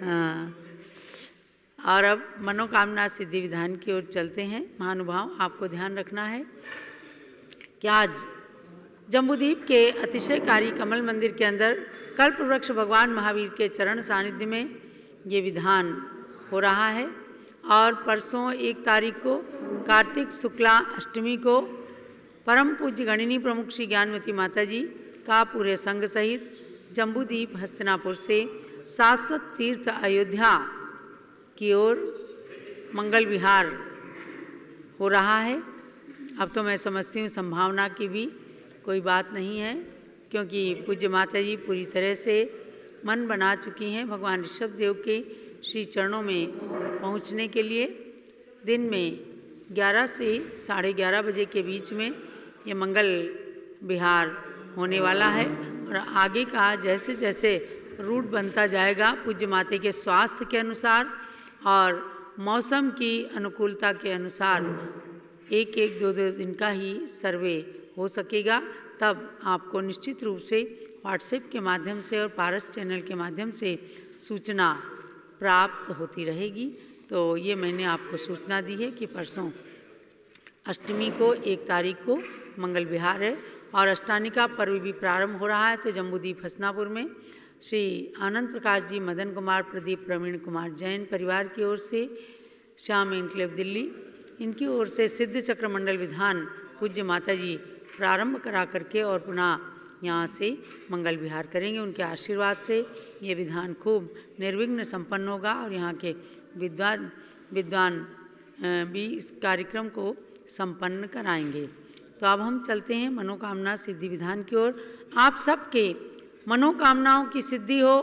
हाँ, और अब मनोकामना सिद्धि विधान की ओर चलते हैं। महानुभाव, आपको ध्यान रखना है कि आज जम्बूदीप के अतिशयकारी कमल मंदिर के अंदर कल्प वृक्ष भगवान महावीर के चरण सानिध्य में ये विधान हो रहा है। और परसों 1 तारीख को कार्तिक शुक्ला अष्टमी को परम पूज्य गणिनी प्रमुख श्री ज्ञानमती माता जी का पूरे संघ सहित जम्बूदीप हस्तिनापुर से शाश्वत तीर्थ अयोध्या की ओर मंगल विहार हो रहा है। अब तो मैं समझती हूँ संभावना की भी कोई बात नहीं है, क्योंकि पूज्य माता जी पूरी तरह से मन बना चुकी हैं भगवान ऋषभ देव के श्री चरणों में पहुँचने के लिए। दिन में 11 से 11:30 बजे के बीच में ये मंगल विहार होने वाला है, और आगे का जैसे जैसे रूट बनता जाएगा पूज्य माता के स्वास्थ्य के अनुसार और मौसम की अनुकूलता के अनुसार 1-2 दिन का ही सर्वे हो सकेगा। तब आपको निश्चित रूप से व्हाट्सएप के माध्यम से और पारस चैनल के माध्यम से सूचना प्राप्त होती रहेगी। तो ये मैंने आपको सूचना दी है कि परसों अष्टमी को 1 तारीख को मंगल विहार है और अष्टानी का पर्व भी प्रारंभ हो रहा है। तो जम्बूद्वीप हसनापुर में श्री आनंद प्रकाश जी, मदन कुमार, प्रदीप, प्रवीण कुमार जैन परिवार की ओर से, श्याम एनक्लेव दिल्ली इनकी ओर से सिद्ध चक्र मंडल विधान पूज्य माता जी प्रारंभ करा करके और पुनः यहाँ से मंगल विहार करेंगे। उनके आशीर्वाद से ये विधान खूब निर्विघ्न संपन्न होगा और यहाँ के विद्वान भी इस कार्यक्रम को संपन्न कराएंगे। तो अब हम चलते हैं मनोकामना सिद्धि विधान की ओर। आप सबके मनोकामनाओं की सिद्धि हो,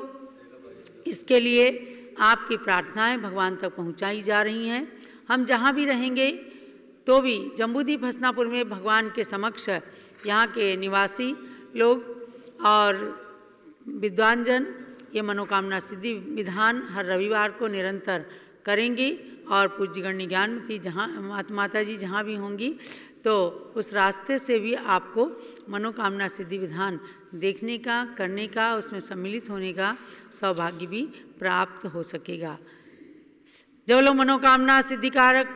इसके लिए आपकी प्रार्थनाएं भगवान तक पहुंचाई जा रही हैं। हम जहां भी रहेंगे तो भी जम्बूद्वीप हसनापुर में भगवान के समक्ष यहाँ के निवासी लोग और विद्वानजन ये मनोकामना सिद्धि विधान हर रविवार को निरंतर करेंगे। और पूज्यगण्य ज्ञानमती जहाँ माता जी जहाँ भी होंगी तो उस रास्ते से भी आपको मनोकामना सिद्धि विधान देखने का, करने का, उसमें सम्मिलित होने का सौभाग्य भी प्राप्त हो सकेगा। जब लोग मनोकामना सिद्धिकारक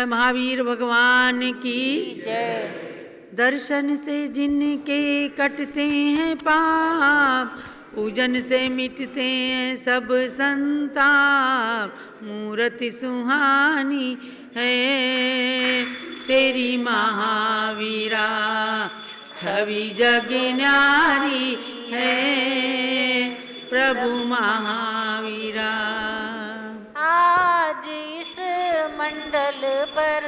महावीर भगवान की जय। दर्शन से जिनके कटते हैं पाप, पूजन से मिटते हैं सब संताप, मूर्ति सुहानी है तेरी महावीरा, छवि जग न्यारी है प्रभु महावीरा। आज इस मंडल पर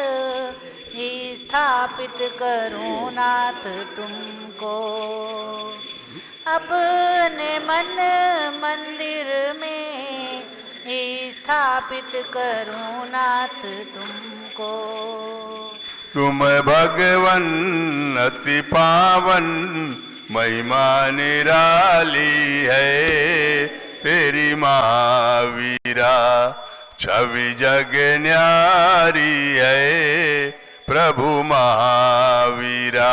ही स्थापित करूं नाथ तुमको, अपने मन मंदिर में ही स्थापित करूं नाथ तुमको। तुम भगवन अति पावन, महिमा निराली है तेरी महावीरा, छवि जग न्यारी है प्रभु महावीरा।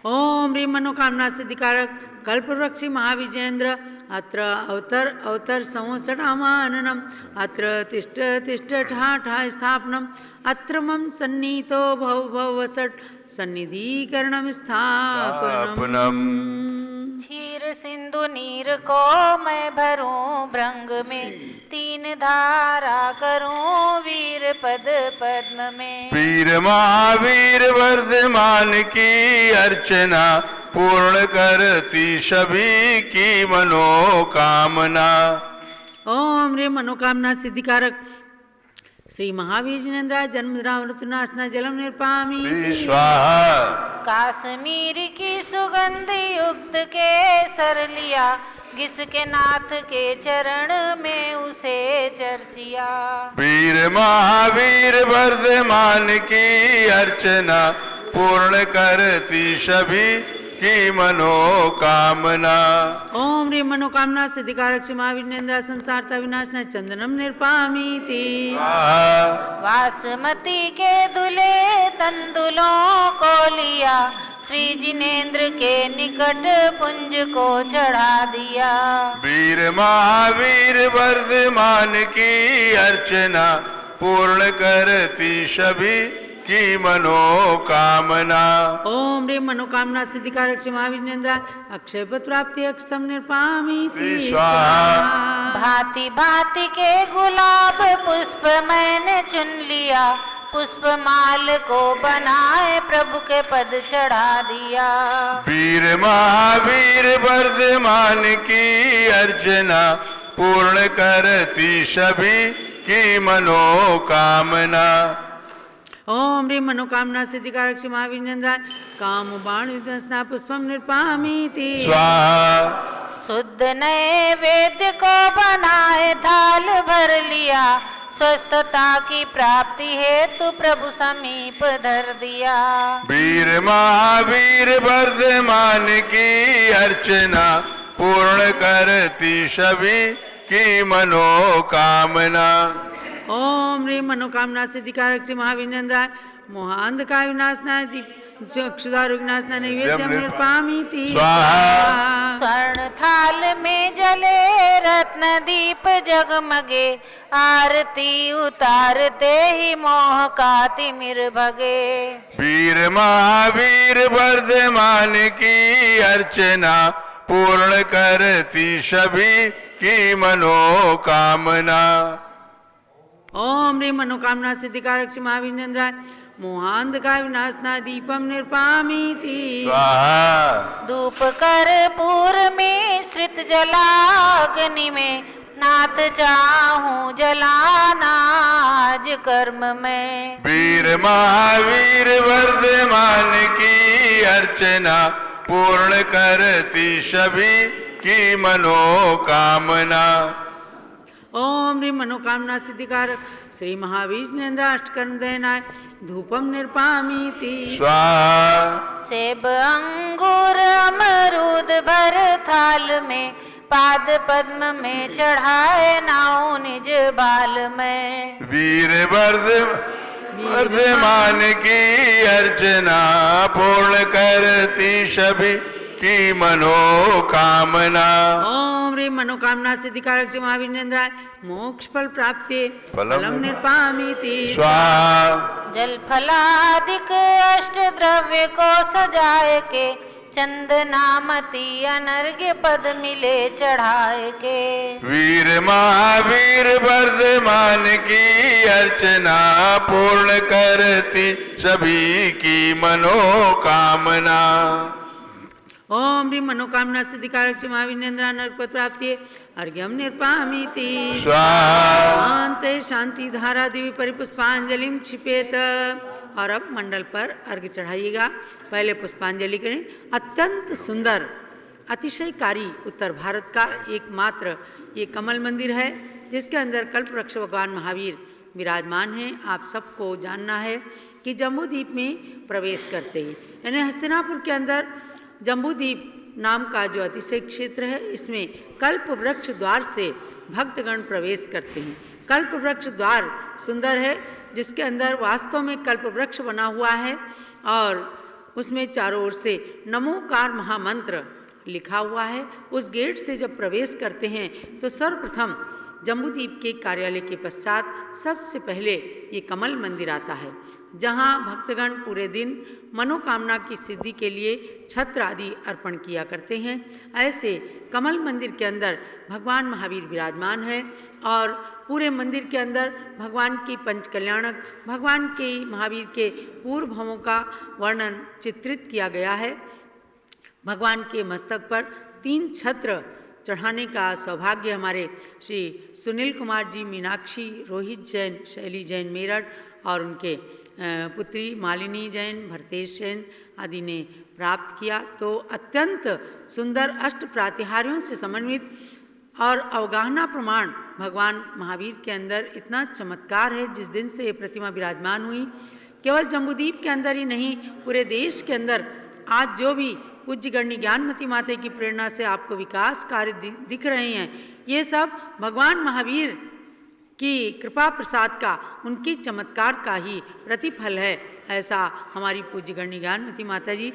ओम ह्रीं मनोकामना सिद्धिकारक कल्पवृक्ष महाविजेन्द्र, अत्र अवतर संवत्सरामाननम, अत्र तिष्ठ तिष्ठ ठा ठा स्थापनम, अत्र मम सन्नीतो भव भव वसट सन्निधिकरणम स्थापनम। क्षीर सिंधु नीर को मैं भरूं भृंग में, 3 धारा करूं वीर पद पद्म में। वीर महावीर वर्धमान की अर्चना, पूर्ण करती सभी की मनोकामना। ओम ह्रीं मनोकामना सिद्धिकारक श्री महावीर जिनेन्द्र जन्मनाशना जलम निर्पामी स्वाहा। काश्मीर की सुगंध युक्त केसर लिया, जिसके नाथ के चरण में उसे चर्चिया। वीर महावीर वर्धमान की अर्चना, पूर्ण करती सभी की मनोकामना। ओम ह्रीं मनोकामना सिद्धिकारक श्री महावीर जिनेन्द्र संसारता विनाशना चंदनम निर्पामीति। वासमती के दुले तंदुलों को लिया, श्री जिनेन्द्र के निकट पुंज को चढ़ा दिया। वीर महावीर वर्धमान की अर्चना, पूर्ण करती सभी की मनोकामना। ओम ह्रीं मनोकामना सिद्धिकारक श्री महावीर जिनेन्द्र अक्षय पद प्राप्ति अक्षतम निर्पामीति स्वाहा। भांति भांति के गुलाब पुष्प मैंने चुन लिया, पुष्प माल को बनाए प्रभु के पद चढ़ा दिया। वीर महावीर वर्धमान की अर्चना, पूर्ण करती सभी की मनोकामना। ओम ह्रीं मनोकामना सिद्धिकारक श्री महावीरेंद्राय काम बाण विदस्ना पुष्पम निर्पामीति स्वाहा शुद्ध नैवेद्य को बनाए थाल भर लिया, स्वस्थता की प्राप्ति हेतु प्रभु समीप धर दिया। वीर महावीर वर्धमान की अर्चना पूर्ण करती सभी की मनोकामना। ओम ह्रीं मनोकामना सिद्धिकारक श्री महावीरेंद्राय मोहांधकार विनाशनाय चक्षुदारु विनाशनाय नैवेद्यम निर्पामीति स्वाहा स्वर्ण थाल में जले रत्न दीप जगमगे, आरती उतारते ही मोह का तिमिर भगे। वीर महावीर वर्धमान की अर्चना पूर्ण करती सभी की मनोकामना। ओम ह्रीं मनोकामना सिद्धिकारक श्री महावीरेंद्राय मोहांधकार विनाशनाय दीपम निर्पामीति स्वाहा धूप कर्पूर में श्रित जलाग्नि में, नाथ चाहूं जलाना आज कर्म में। वीर महावीर वर्धमान की अर्चना पूर्ण करती सभी की मनोकामना। ओम ह्रीं मनोकामना सिद्धिकारक श्री महावीरेंद्र अष्टकर्म दयनाय धूपम निर्पामीति स्वाहा सेब अंगूर अमरूद भर थाल में, पाद पद्म में चढ़ाए नाऊ निज बाल में। वीर वर्धमान की अर्चना पूर्ण करती सभी की मनोकामना। ओम ह्रीं मनोकामना सिद्धिकारक श्री महावीरेंद्राय मोक्ष फल प्राप्ति फलम फलम निर्पामीति स्वाहा जल फलादिक अष्ट द्रव्य को सजाए के, चंदनामती अनर्घ्य पद मिले चढ़ाए के। वीर महावीर वर्धमान की अर्चना पूर्ण करती सभी की मनोकामना। ओम ह्रीं मनोकामना सिद्धिकारक श्री महावीरेंद्र नरपद प्राप्ति अर्घ्यम निर्पामीति स्वाहा शांते शांति धारा देवी परिपुष्पांजलिम क्षिपेत। और अब मंडल पर अर्घ्य चढ़ाइएगा। पहले पुष्पांजलि करें। अत्यंत सुंदर अतिशयकारी उत्तर भारत का एकमात्र ये कमल मंदिर है, जिसके अंदर कल्पवृक्ष भगवान महावीर विराजमान हैं। आप सबको जानना है कि जम्बूद्वीप में प्रवेश करते ही, यानी हस्तिनापुर के अंदर जम्बूद्वीप नाम का जो अतिशय क्षेत्र है, इसमें कल्प वृक्ष द्वार से भक्तगण प्रवेश करते हैं। कल्प वृक्ष द्वार सुंदर है, जिसके अंदर वास्तव में कल्प वृक्ष बना हुआ है और उसमें चारों ओर से नमोकार महामंत्र लिखा हुआ है। उस गेट से जब प्रवेश करते हैं तो सर्वप्रथम जम्बूद्वीप के कार्यालय के पश्चात सबसे पहले ये कमल मंदिर आता है, जहाँ भक्तगण पूरे दिन मनोकामना की सिद्धि के लिए छत्र आदि अर्पण किया करते हैं। ऐसे कमल मंदिर के अंदर भगवान महावीर विराजमान है और पूरे मंदिर के अंदर भगवान की पंचकल्याणक भगवान के महावीर के पूर्व भवों का वर्णन चित्रित किया गया है। भगवान के मस्तक पर 3 छत्र चढ़ाने का सौभाग्य हमारे श्री सुनील कुमार जी मीनाक्षी, रोहित जैन, शैली जैन मेरठ और उनके पुत्री मालिनी जैन, भरतेश जैन आदि ने प्राप्त किया। तो अत्यंत सुंदर अष्ट प्रातिहार्यों से समन्वित और अवगाहना प्रमाण भगवान महावीर के अंदर इतना चमत्कार है। जिस दिन से ये प्रतिमा विराजमान हुई, केवल जम्बूद्वीप के अंदर ही नहीं, पूरे देश के अंदर आज जो भी पूज्य गणनी ज्ञानमती माता की प्रेरणा से आपको विकास कार्य दिख रहे हैं, ये सब भगवान महावीर की कृपा प्रसाद का, उनकी चमत्कार का ही प्रतिफल है। ऐसा हमारी पूज्य गणनी ज्ञानमती माता जी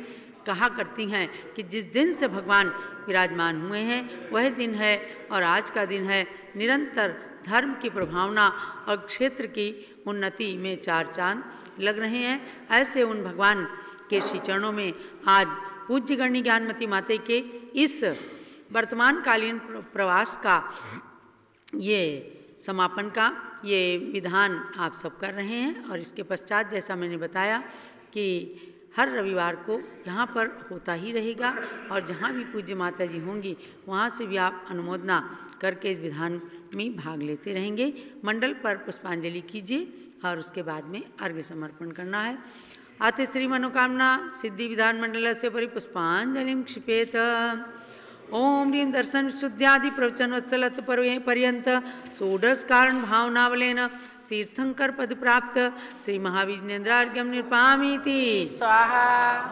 कहा करती हैं कि जिस दिन से भगवान विराजमान हुए हैं वह दिन है और आज का दिन है। निरंतर धर्म की प्रभावना और क्षेत्र की उन्नति में 4 चांद लग रहे हैं। ऐसे उन भगवान के श्री चरणों में आज पूज्य गणनी ज्ञानमती माता के इस वर्तमान कालीन प्रवास का ये समापन का ये विधान आप सब कर रहे हैं। और इसके पश्चात जैसा मैंने बताया कि हर रविवार को यहाँ पर होता ही रहेगा और जहाँ भी पूज्य माता जी होंगी वहाँ से भी आप अनुमोदना करके इस विधान में भाग लेते रहेंगे। मंडल पर पुष्पांजलि कीजिए और उसके बाद में अर्घ्य समर्पण करना है। आते श्री मनोकामना सिद्धि विधान मंडल से परि पुष्पांजलिं क्षिपेत। ओम ह्रीं दर्शन शुद्ध्यादि प्रवचन वत्सलत पर्यंत षोडश कारण भावनावलेन तीर्थंकर पद प्राप्त श्री महाविजनेन्द्रार्घ्यम निर्पामीति स्वाहा।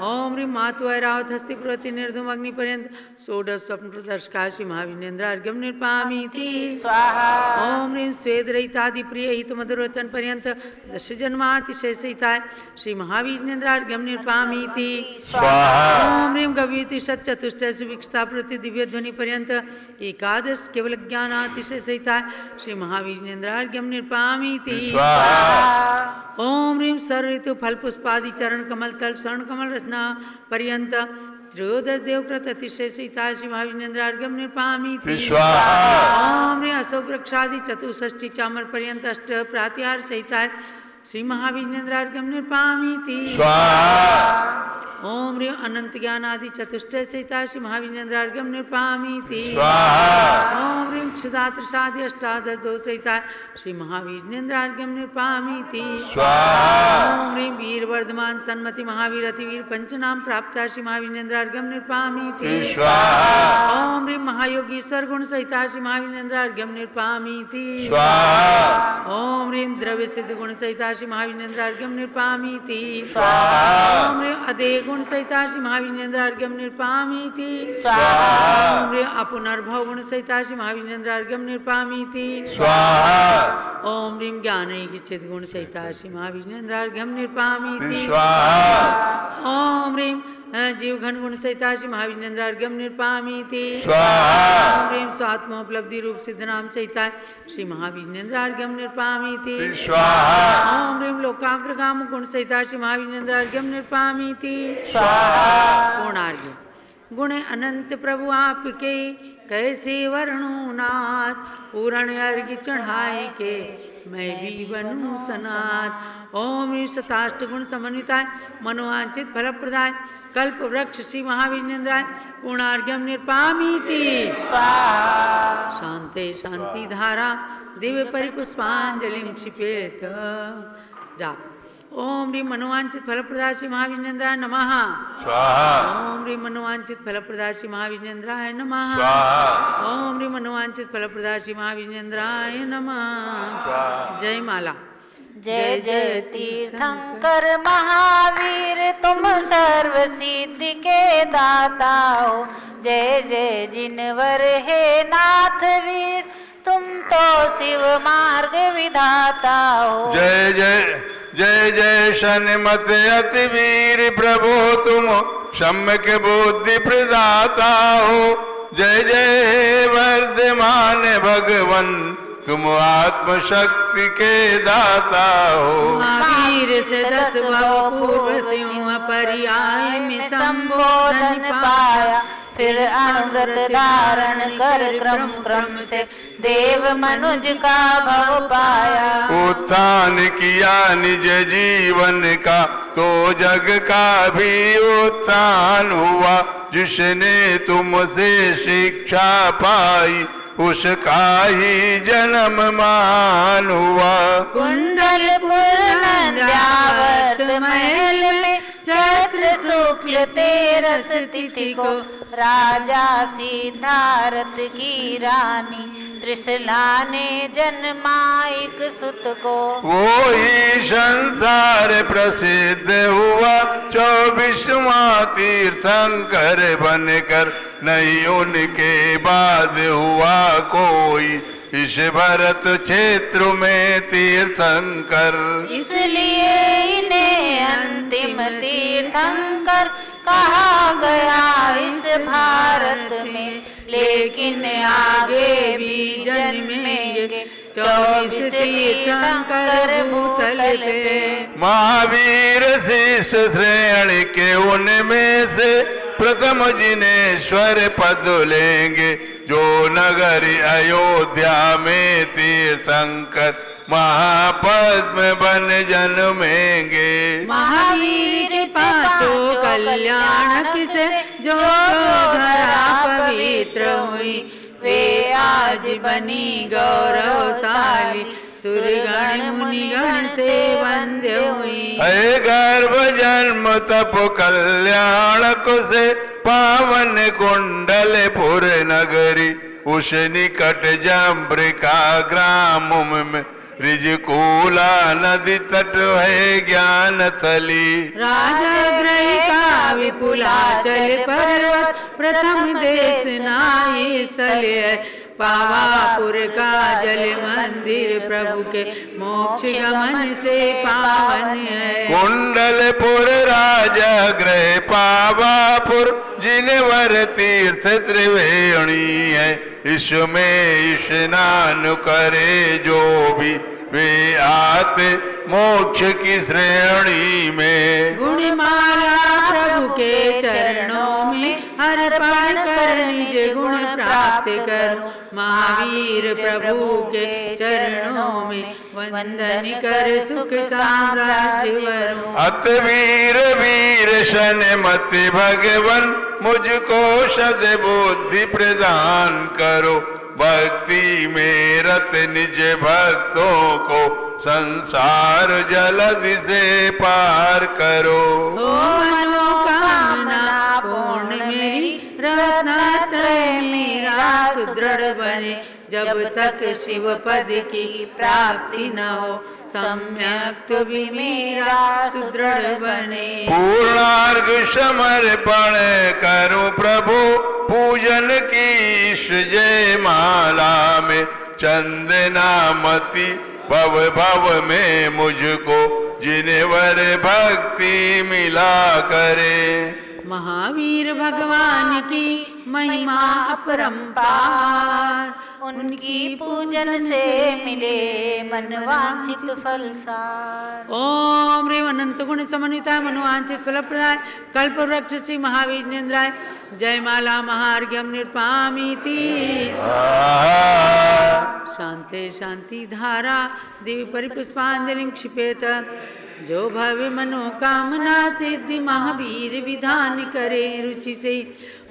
ओम ह्रीं मातु ऐरावत हस्ति प्रवृत्ति निर्धूम अग्नि पर्यंत षोडश स्वप्न प्रदर्शका श्री महाविजनेन्द्रार्घ्यम निर्पामीति स्वाहा। ओम ह्रीं स्वेद रहितादि प्रिय हित मधुर वचन पर्यंत दश जन्मातिशय सहिताय श्री महाविजनेन्द्रार्घ्यम निर्पामीति स्वाहा। ओम ह्रीं गव्यति सच्चतुष्टय सुविक्षता प्रति दिव्य ध्वनि पर्यंत एकादश केवल ज्ञानातिशय सहिताय श्री महाविजनेन्द्रार्घ्यम निर्पामीति स्वाहा। ओम ह्रीं सर्व ऋतु फल पुष्पादि चरण कमल तल स्वर्ण कमल रचना पर्यंत त्रयोदश देवकृत अतिशय सहिता श्री महाविजनेन्द्रार्घ्यम निर्पामीति स्वाहा। ओम ह्रीं अशोक वृक्षादि चतुष्षष्टि चामर पर्यंत अष्ट प्रातिहार सहिता श्री महाविजनेन्द्रार्घ्यम निर्पामीति स्वाहा। ओम ह्रीं अनंत ज्ञान आदि चतुष्टय सहिता श्री महाविजनेन्द्रार्घ्यम निर्पामीति स्वाहा। ओम ह्रीं क्षुधात्रसादि अष्टादश दो सहिता श्री महाविजनेन्द्रार्घ्यम निर्पामीति स्वाहा। ओम ह्रीं वीर वर्धमान सन्मति महावीर अतिवीर पंचनाम प्राप्त श्री महाविजनेन्द्रार्घ्यम निर्पामीति स्वाहा। ओम ह्रीं महायोगीश्वर गुण सहिता श्री महाविजनेन्द्रार्घ्यम निर्पामीति स्वाहा। ओम ह्रीं द्रव्य सिद्ध गुण सहिता श्री महाविजनेन्द्रार्घ्यम निर्पामीति स्वाहा। ओम ह्रीं अदे गुण सहिता श्री महाविजनेन्द्रार्घ्यम निर्पामीति स्वाहा। ओम ह्रीं अपुनर्भव गुण सहिता श्री महाविजनेन्द्रार्घ्यम निर्पामीति स्वाहा। ओम ह्रीं ज्ञानैकिचित गुण सहिता श्री महाविजनेन्द्रार्घ्यम निर्पामीति स्वाहा। ओम ह्रीं जीव घन गुण सहिता श्री महाविजनेन्द्रार्घ्यम निर्पामीति स्वाहा। ओम ह्रीं स्वात्मोपलब्धि रूप सिद्ध नाम सहिता श्री महाविजनेन्द्रार्घ्यम निर्पामीति स्वाहा। ओम ह्रीं लोकाग्रगाम गुण सहिता श्री महाविजनेन्द्रार्घ्यम निर्पामीति स्वाहा। पूर्णार्घ्य। गुण अनंत प्रभु आपके कैसे वर्णू नाथ, पूर्ण अर्घ्य चढ़ाए के मैं भी बनूं सनाथ। ओम ह्रीं शताष्ट गुण समन्विताय मनोवांचित फलप्रदाय कल्प वृक्ष श्री महाविजनेन्द्राय पूर्णार्घ्यम निर्पामीति स्वाहा। शांते शांति धारा दिव्य परिपुष्पांजलिं क्षिपेत। जाप। ओम ह्रीं मनोवांचित फलप्रदाय श्री महाविजनेन्द्राय नमः स्वाहा। ओम ह्रीं मनोवांचित फलप्रदाय श्री महाविजनेन्द्राय नमः स्वाहा। ओम ह्रीं मनोवांचित फलप्रदाय श्री महाविजनेन्द्राय नमः। जय माला। जय जय तीर्थंकर महावीर तुम सर्व सिद्धि के दाता हो। जय जय जिनवर हे नाथ वीर तुम तो शिव मार्ग विधाता हो। जय जय जय जय शनिमत अति वीर प्रभु तुम सम्यक बुद्धि प्रदाता हो। जय जय वर्धमान भगवन तुम आत्मशक्ति के दाता हो। महावीर से 10 भव पूर्व सिंह पर्याय में संबोधन पाया, फिर अणुव्रत धारण कर क्रम क्रम से देव मनुज का भव पाया। उत्थान किया निज जीवन का तो जग का भी उत्थान हुआ। जिसने तुमसे शिक्षा पाई उसका ही जन्म मान हुआ। कुंडलपुर नंद्यावर्त महल में चैत्र शुक्ल 13 तिथि को राजा सिद्धार्थ की रानी त्रिशला ने जन्माइक सुत को। वो ही संसार प्रसिद्ध हुआ 24वां तीर्थंकर बनकर। नहीं उनके बाद हुआ कोई इस भरत क्षेत्र में तीर्थंकर। इसलिए इन्हें अंतिम तीर्थंकर कहा गया इस भारत में। लेकिन आगे भी जन्मेंगे 24 तीर्थंकर भूतल पे। महावीर शीर्ष श्रेणी के उनमें से प्रथम जिनेश्वर पद लेंगे। जो नगर अयोध्या में तीर्थंकर महापद में बन जन्मेंगे। महावीर के पांचों कल्याणक से जो धरा पवित्र हुई, वे आज बनी गौरवशाली, सूर्यगण मुनिगण से वंद्य हुई। है गर्भ जन्म तप कल्याणक से पावन कुंडलपुर नगरी, उस निकट जम्बिका ग्राम में ऋजकूला नदी तट है ज्ञान थली। राजगृहिका विपुलाचल पर्वत, प्रथम देश नाई सले, पावापुर का जल मंदिर प्रभु के मोक्ष गमन से पावन है। कुंडलपुर राजगृह पावापुर, जिनवर तीर्थ त्रिवेणी है, इसमें स्नान करे जो भी वे आते मोक्ष की श्रेणी में। गुणमाला प्रभु के चरणों में अर्पण कर निज गुण प्राप्त करो, महावीर प्रभु के चरणों में वंदन कर सुख साम्राज्य वरो। अतवीर वीर शन मति भगवन, मुझको सद बुद्धि प्रदान करो, भक्ति में रत निज भक्तों को संसार जलधि से पार करो। ओ मनोकामना पूर्ण मेरी, रत्नत्रय मेरा सुदृढ़ बने, जब तक शिव पद की प्राप्ति न हो, सम्यक तो भी मेरा सुदृढ़ बने। पूर्णार्घ समर्पण करूं प्रभु, पूजन की जय माला में, चंदनामति भव भव में मुझको जिनवर भक्ति मिला करे। महावीर भगवान की महिमा अपरंपार, उनकी पूजन से मिले मनवांछित फल सार। ओम ह्रीं अनंत गुण समन्विताय मनोवांछित फल प्रदाय कल्पवृक्ष श्री महावीरेंद्राय जयमाला महार्घ्यम निर्पामीति। शांते शांति धारा देवी परिपुष्पांजलि क्षिपेत, जो भव्य मनोकामना सिद्धि महावीर विधान करे रुचि से,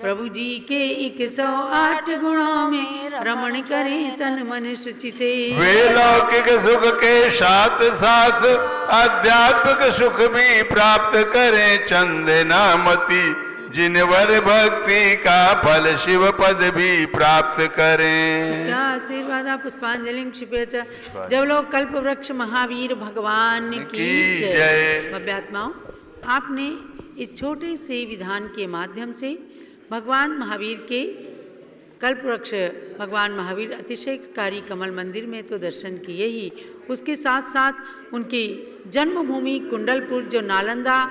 प्रभु जी के 108 गुणों में रमण करें तन मन शुचि से। वे लौकिक सुख के साथ साथ आध्यात्मिक सुख भी प्राप्त करें चंदनामति, जिनवर भक्ति का फल शिव पद भी प्राप्त करें। क्या आशीर्वाद पुष्पांजलि क्षिपेत। जब लोग कल्प वृक्ष महावीर भगवान की जय। भव्यात्माओं, आपने इस छोटे से विधान के माध्यम से भगवान महावीर के कल्प वृक्ष भगवान महावीर अतिशयकारी कमल मंदिर में तो दर्शन किए ही, उसके साथ साथ उनकी जन्मभूमि कुंडलपुर जो नालंदा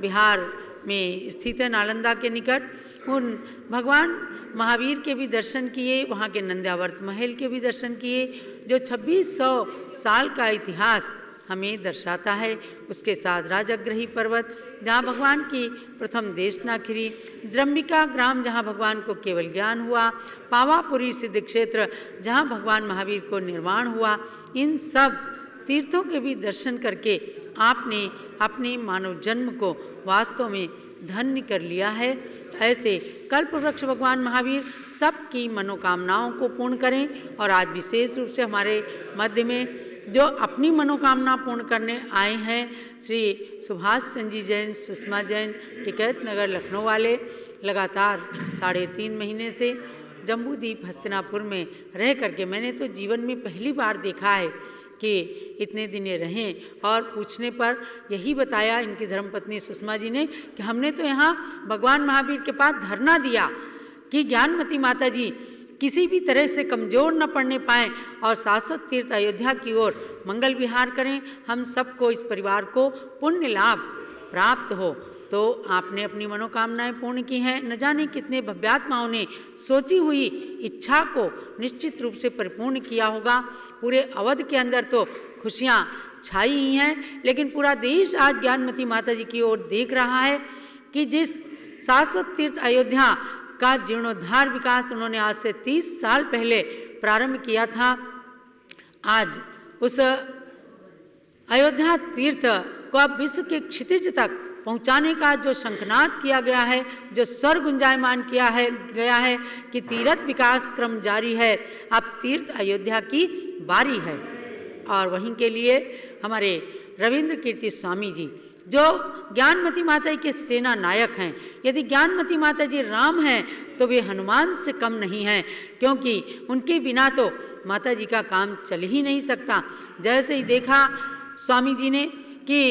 बिहार में स्थित है, नालंदा के निकट, उन भगवान महावीर के भी दर्शन किए, वहाँ के नंद्यावर्त महल के भी दर्शन किए, जो 2600 साल का इतिहास हमें दर्शाता है। उसके साथ राजगृही पर्वत जहाँ भगवान की प्रथम देशनाखिरी, जम्बिका ग्राम जहाँ भगवान को केवल ज्ञान हुआ, पावापुरी सिद्ध क्षेत्र जहाँ भगवान महावीर को निर्वाण हुआ, इन सब तीर्थों के भी दर्शन करके आपने अपने मानव जन्म को वास्तव में धन्य कर लिया है। ऐसे कल्प वृक्ष भगवान महावीर सबकी मनोकामनाओं को पूर्ण करें। और आज विशेष रूप से हमारे मध्य में जो अपनी मनोकामना पूर्ण करने आए हैं, श्री सुभाष चंद्र जी जैन, सुषमा जैन, टिकैत नगर लखनऊ वाले, लगातार 3.5 महीने से जम्बूद्वीप हस्तिनापुर में रह करके मैंने तो जीवन में पहली बार देखा है कि इतने दिने रहें। और पूछने पर यही बताया इनकी धर्मपत्नी सुषमा जी ने कि हमने तो यहाँ भगवान महावीर के पास धरना दिया कि ज्ञानमती माता जी किसी भी तरह से कमज़ोर न पड़ने पाएँ और शाश्वत तीर्थ अयोध्या की ओर मंगल विहार करें, हम सबको, इस परिवार को पुण्य लाभ प्राप्त हो। तो आपने अपनी मनोकामनाएं पूर्ण की हैं। न जाने कितने भव्यात्माओं ने सोची हुई इच्छा को निश्चित रूप से परिपूर्ण किया होगा। पूरे अवध के अंदर तो खुशियाँ छाई ही हैं, लेकिन पूरा देश आज ज्ञानमती माता जी की ओर देख रहा है कि जिस शाश्वत तीर्थ अयोध्या का जीर्णोद्धार विकास उन्होंने आज से 30 साल पहले प्रारंभ किया था, आज उस अयोध्या तीर्थ को अब विश्व के क्षितिज तक पहुंचाने का जो शंखनाद किया गया है, जो स्वर गुंजायमान किया गया है कि तीर्थ विकास क्रम जारी है, अब तीर्थ अयोध्या की बारी है। और वहीं के लिए हमारे रविंद्र कीर्ति स्वामी जी जो ज्ञानमती माता जी के सेना नायक हैं, यदि ज्ञानमती माता जी राम हैं तो वे हनुमान से कम नहीं हैं, क्योंकि उनके बिना तो माता जी का काम चल ही नहीं सकता। जैसे ही देखा स्वामी जी ने कि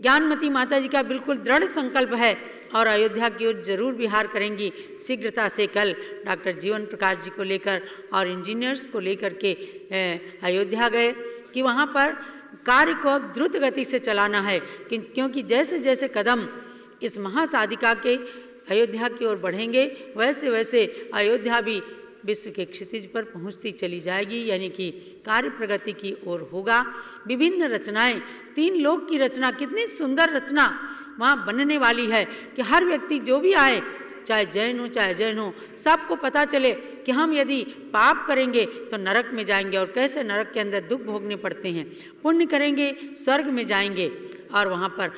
ज्ञानमती माता जी का बिल्कुल दृढ़ संकल्प है और अयोध्या की ओर जरूर विहार करेंगी, शीघ्रता से कल डॉक्टर जीवन प्रकाश जी को लेकर और इंजीनियर्स को लेकर के अयोध्या गए कि वहाँ पर कार्य को अब द्रुत गति से चलाना है, क्योंकि जैसे जैसे कदम इस महासाधिका के अयोध्या की ओर बढ़ेंगे वैसे वैसे अयोध्या भी विश्व के क्षितिज पर पहुंचती चली जाएगी, यानी कि कार्य प्रगति की ओर होगा। विभिन्न रचनाएं, 3 लोक की रचना, कितनी सुंदर रचना वहाँ बनने वाली है कि हर व्यक्ति जो भी आए, चाहे जैन हो चाहे जैन हो, सबको पता चले कि हम यदि पाप करेंगे तो नरक में जाएंगे और कैसे नरक के अंदर दुख भोगने पड़ते हैं, पुण्य करेंगे स्वर्ग में जाएंगे और वहाँ पर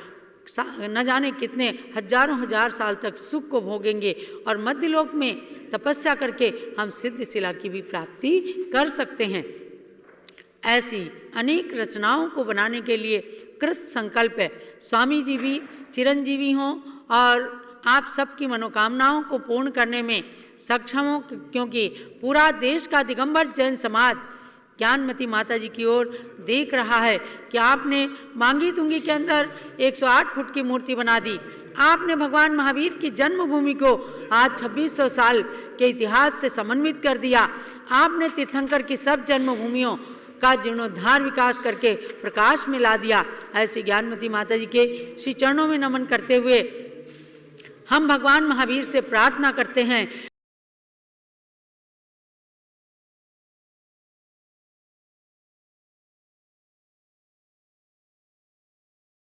न जाने कितने हजारों हजार साल तक सुख को भोगेंगे और मध्यलोक में तपस्या करके हम सिद्ध शिला की भी प्राप्ति कर सकते हैं। ऐसी अनेक रचनाओं को बनाने के लिए कृत संकल्प है। स्वामी जी भी चिरंजीवी हों और आप सबकी मनोकामनाओं को पूर्ण करने में सक्षम हो, क्योंकि पूरा देश का दिगंबर जैन समाज ज्ञानमती माता जी की ओर देख रहा है कि आपने मांगी तुंगी के अंदर 108 फुट की मूर्ति बना दी, आपने भगवान महावीर की जन्मभूमि को आज 2600 साल के इतिहास से समन्वित कर दिया, आपने तीर्थंकर की सब जन्मभूमियों का जीर्णोद्धार विकास करके प्रकाश में ला दिया। ऐसे ज्ञानमती माता जी के श्री चरणों में नमन करते हुए हम भगवान महावीर से प्रार्थना करते हैं